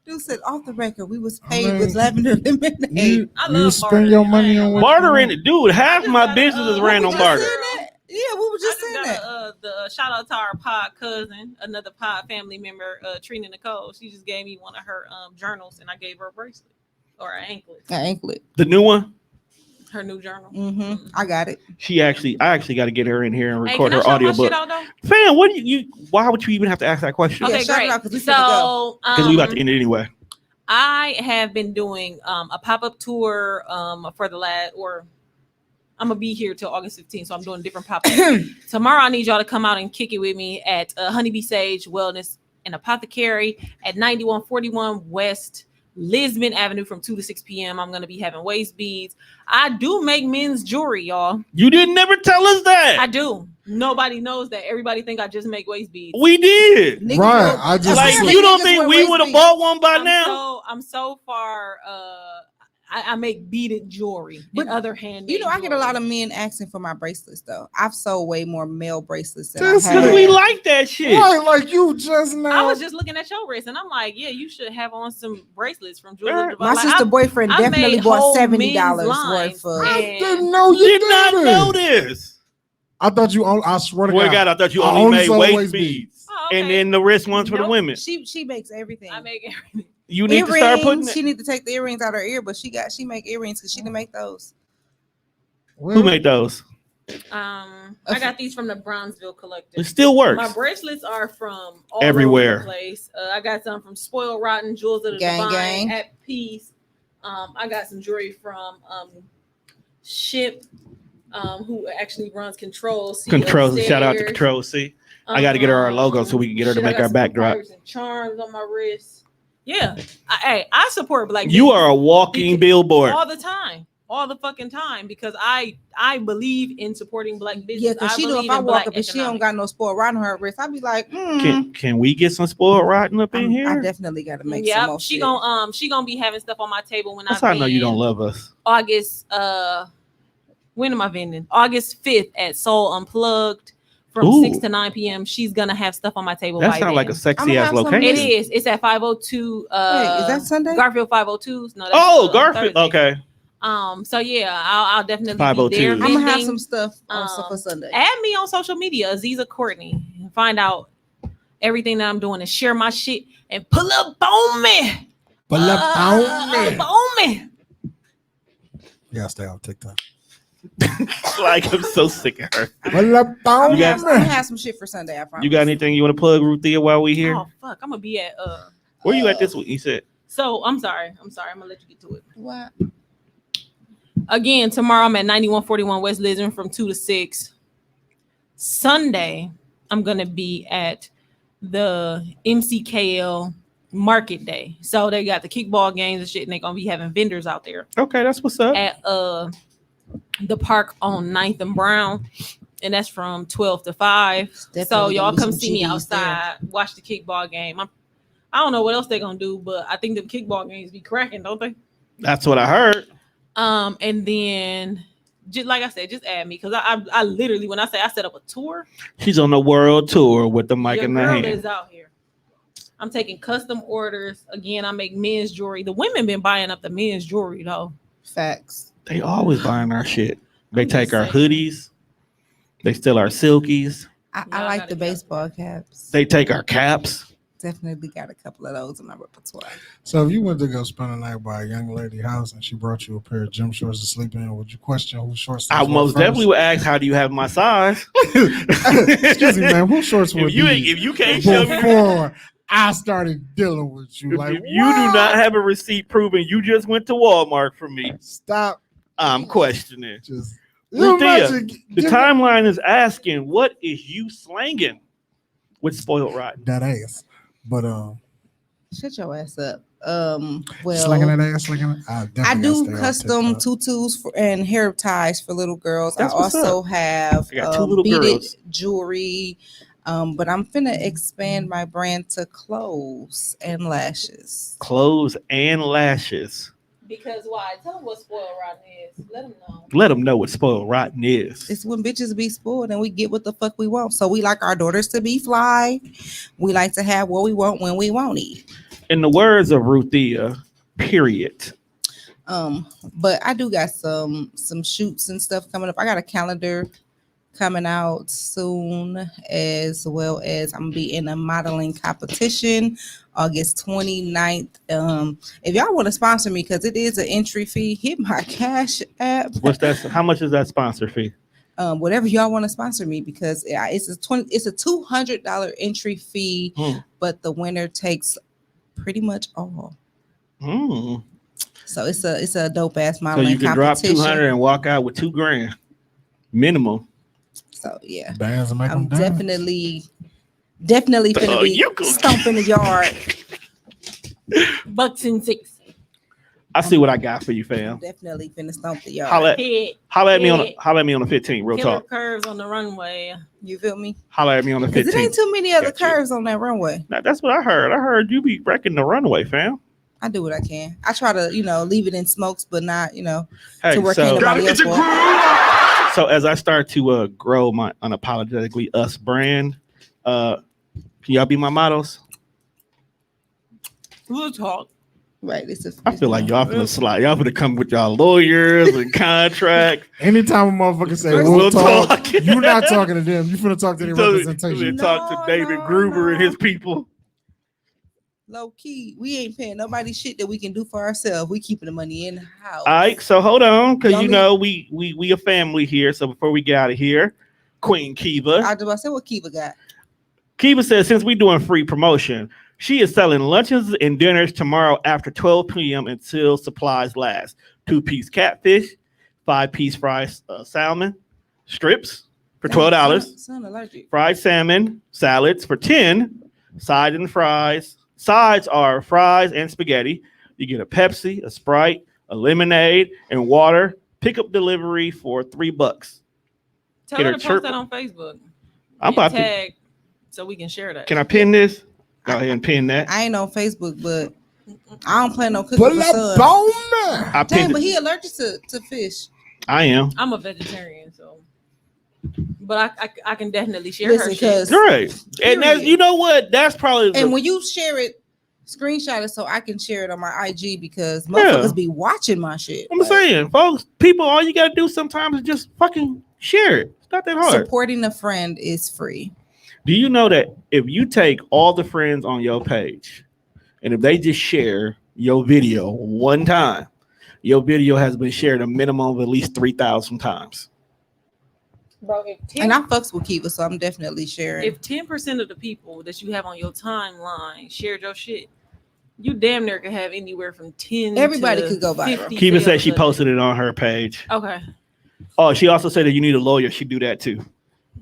Dude said off the record, we was I paid mean, with lavender lemonade. You, I you love spend your bartering. money on what you Bartering, want. dude, half just my got business is a, ran we on just barter. saying that. Yeah, we were just I saying just that. got the shout out to our pod cousin, another pod family member, Trina Nicole. She just gave me one of her journals, and I gave her a bracelet or an anklet. An anklet. The new one, Her new journal. Mm-hmm. I got it. I actually got to get her in here and Hey, record can I her shout my audiobook. shit out though? Fam, what do you? Why would you even have to ask that question? Yeah, Okay, shout it great. out 'cause we finna So, Because we about to end it anyway. I have been doing a pop-up tour for the last, or I'm gonna be here till August 15th, so I'm doing different pop-ups. Tomorrow I need y'all to come out and kick it with me at Honeybee Sage Wellness and Apothecary at 9141 West Lisbon Avenue from 2 to 6 p.m. I'm gonna be having waist beads. I do make men's jewelry, y'all. You didn't never tell us that. I do. Nobody knows that. Everybody think I just make waist beads. We did. Niggas Right, will- I just- Like apparently you don't niggas think wear we waist would have beads. bought one by now? I'm so far. I make beaded jewelry But and other handmade. You know, I get a jewelry. lot of men asking for my bracelets though. I've sold way more male bracelets than This I Because have. we like that shit. Right, like you just I now. was just looking at your wrist, and I'm like, yeah, you should have on some bracelets from Jewelry. Right. My Like, sister I- boyfriend I definitely made bought whole $70 men's lines, worth of. I and- didn't know you Did not it. know this. I thought you. I swear to Boy, God. God, I thought you I only only made sold waist waist beads. Oh, okay. And then the wrist ones for the Nope. women. She makes everything. I make everything. You need to start putting Earrings. it. She need to take the earrings out of her ear, but she make earrings because she didn't make those. Who made those? I got these from the Bronzeville Collective. It still works. My bracelets are from all Everywhere. over the place. I got some from Spoiled Rotten, Jewels of the Gang, Divine, gang. At Peace. I got some jewelry from Ship, who actually runs Control. C Control. Shout out to upstairs. Control C. I got to get her our logo so we can get her to shit, I make got our some backdrop. pearls and charms on my wrist. Yeah, I support Black. You business are a walking because- billboard. all the time, all the fucking time, because I believe in supporting Black business. Yeah, because she know if believe I in walk Black up and she don't economics. got no sport riding her wrist, I'd be like, Can we get some spoiled rotten up in I here? definitely got to make some Yeah, more she shit. gonna be having stuff on my table when That's how I know you don't love us. August. When am I vending? August 5th at Soul Unplugged from Ooh. 6 to 9 p.m. She's gonna have stuff on my table. That by sounds like a then. sexy I'ma ass have some location. It is. It's at 502. Wait, is that Sunday? Garfield 502s? No. That's, Oh, on Garfield. Thursday. Okay. So yeah, I'll definitely be 502. there. I'm gonna have vending. some stuff on Um, for Sunday. Add me on social media, Aziza Courtney. and find out everything that I'm doing and share my shit and pull up on me. Pull up on me. Yeah, stay on TikTok. Like, I'm so sick of her. Pull up on You me. guys- I'm gonna have some shit for Sunday. I promise. You got anything you want to plug, Ruthia, while we here? Oh fuck, I'm gonna be at Where you at this week? You said. So I'm sorry. I'm gonna let you get to it. What? Again, tomorrow I'm at 9141 West Lisbon from 2 to 6. Sunday, I'm gonna be at the MCKL Market Day. So they got the kickball games and shit, and they're gonna be having vendors out there Okay, that's what's up. at the park on 9th and Brown. And that's from 12 to 5. So Definitely y'all gonna be come some see me GDs outside, watch the kickball game. I don't know what else they're gonna do, but I think the kickball games be cracking, don't they? That's what I heard. And then just like I said, just add me because I literally, when I say I set up a tour, She's on the world tour with the mic your in the girl hand. is out here. I'm taking custom orders. Again, I make men's jewelry. The women been buying up the men's jewelry though. Facts. They always buying our shit. They I'm take just our saying. hoodies. They steal our silkies. I Yeah, I like gotta the go. baseball caps. They take our caps. Definitely got a couple of those in my repertoire. So if you went to go spend a night by a young lady house and she brought you a pair of gym shorts to sleep in, would you question whose shorts? I those were most first? definitely would ask, how do you have my size? Excuse me, man. Whose shorts were If you these if you can't show me, before I started dealing with you? Like, if you do not have a receipt proving you just went to Walmart for me, stop. I'm questioning. Just Ruthia, the timeline is asking, what is you slanging with Spoiled Rotten? that ass, but Shut your ass up. slinging that ass, slinging it. I do custom tutus and hair ties for little girls. That's I what's also have I got two little beaded girls. jewelry. But I'm finna expand my brand to clothes and lashes. Clothes and lashes. Because why? Tell them what spoiled rotten is. Let them know. Let them know what Spoiled Rotten is. It's when bitches be spoiled and we get what the fuck we want. So we like our daughters to be fly. We like to have what we want when we want it. In the words of Ruthia, period. But I do got some shoots and stuff coming up. I got a calendar coming out soon, as well as I'm gonna be in a modeling competition August 29th. If y'all want to sponsor me, because it is an entry fee, hit my Cash App. What's that? How much is that sponsor fee? Whatever y'all want to sponsor me, because it's a $200 entry fee, but the winner takes pretty much all. So it's a dope ass So modeling you can drop competition. 200 and walk out with $2,000 minimum. So yeah, bands and make I'm them dance. definitely finna be you go. stomping the yard. Bucks and six. I see what I got for you, fam. Definitely finna stomp the yard. Holla at me on Head. the 15. Real Killer talk. curves on the runway. You feel me? Holla at me on the Because 15. it ain't too many other Got you. curves on that runway. Now, that's what I heard. I heard you be wrecking the runway, fam. I do what I can. I try to, leave it in smokes, but not, Hey, to work so, anybody else for. so as I start to grow my Unapologetically Us brand, can y'all be my models? We'll talk. Right. I feel like y'all finna slide. Y'all finna come with y'all lawyers and contract. Anytime a motherfucker say We'll we'll talk, talk. you're not talking to them. You finna talk to their So, representation. talk to David Gruber and his people. Low key, we ain't paying nobody shit that we can do for ourselves. We keeping the money in the house. All right, so hold on, because Y'all we a family here. So before we get out of here, Queen Kiva. I do. I said what Kiva got. Kiva says, since we doing free promotion, she is selling lunches and dinners tomorrow after 12 p.m. until supplies last. 2-piece catfish, 5-piece fried salmon, strips for $12. Son allergic. Fried salmon, salads for $10. Sides and fries. Sides are fries and spaghetti. You get a Pepsi, a Sprite, a lemonade, and water. Pickup delivery for $3. Tell Get her her to chirp- post that on Facebook. I'm about to. Tag so we can share that. Can I pin this? Go ahead and pin that. I ain't on Facebook, but I don't plan no cooking Pull for up son. on me. I Dang, pinned but it. he allergic to fish. I am. I'm a vegetarian, so. But I can definitely share Listen, her shit. cause Right. And that's, you know what? That's probably and when you share it, screenshot it so I can share it on my IG because motherfuckers be watching my shit. I'm saying, folks, people, all you gotta do sometimes is just fucking share it. It's not that hard. Supporting a friend is free. Do you know that if you take all the friends on your page and if they just share your video one time, your video has been shared a minimum of at least 3,000 times? Bro, And I fucks with Kiva, so I'm definitely sharing. if 10% of the people that you have on your timeline shared your shit, you damn near could have anywhere from 10 Everybody to could go viral. 50 Kiva said sales she a day. posted it on her page. Okay. Oh, she also said that you need a lawyer. She do that too.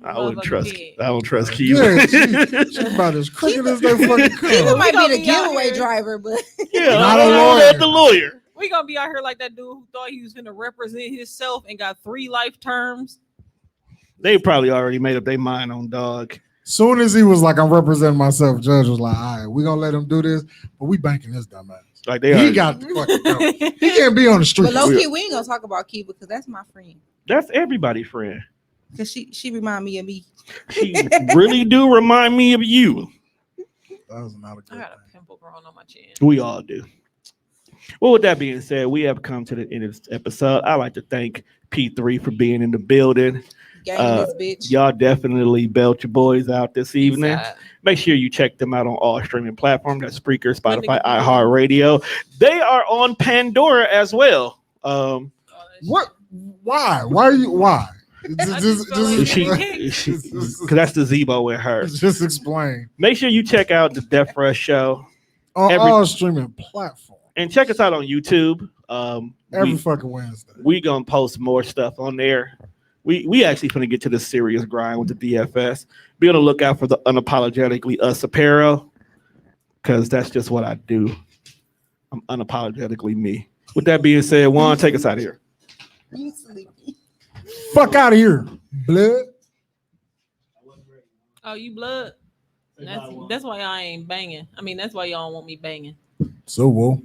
I wouldn't Motherfucker trust. did. I don't trust Kiva. Yeah, she about as crooked as they fucking Kiva come. might gonna be the be out giveaway here. driver, but Yeah, Not a I'm lawyer. at the lawyer. We gonna be out here like that dude who thought he was gonna represent himself and got 3 life terms. They probably already made up their mind on dog. Soon as he was like, I'm representing myself, judge was like, all right, we're gonna let him do this, but we banking this dumbass. Like they He already, got the fucking go. He can't be on the street. but low key we ain't gonna talk about Kiva because that's my friend. that's everybody's friend. Cause she remind me of me. She really do remind me of you. That was not a I good got a thing. pimple growing on my chin. We all do. Well, with that being said, we have come to the end of this episode. I'd like to thank P3 for being in the building. Gang this bitch. Y'all definitely belt your boys out this evening. Sad. Make sure you check them out on all streaming platforms. That's Spreaker, Spotify, nigga- iHeartRadio. They are on Pandora as well. Oh, that What? Why? Why are you? Why? I just feel like Because that's the Zebo with her. Just explain. Make sure you check out the Death Rush Show On Every- all streaming platforms. and check us out on YouTube. Every fucking Wednesday. We gonna post more stuff on there. We actually gonna get to the serious grind with the DFS. Be on the lookout for the Unapologetically Us apparel, because that's just what I do. I'm unapologetically me. With that being said, Juan, take us out of here. You sleepy. Fuck out of here, blood. Oh, you blood? That's why I ain't banging. I mean, that's why y'all don't want me banging. So, whoa.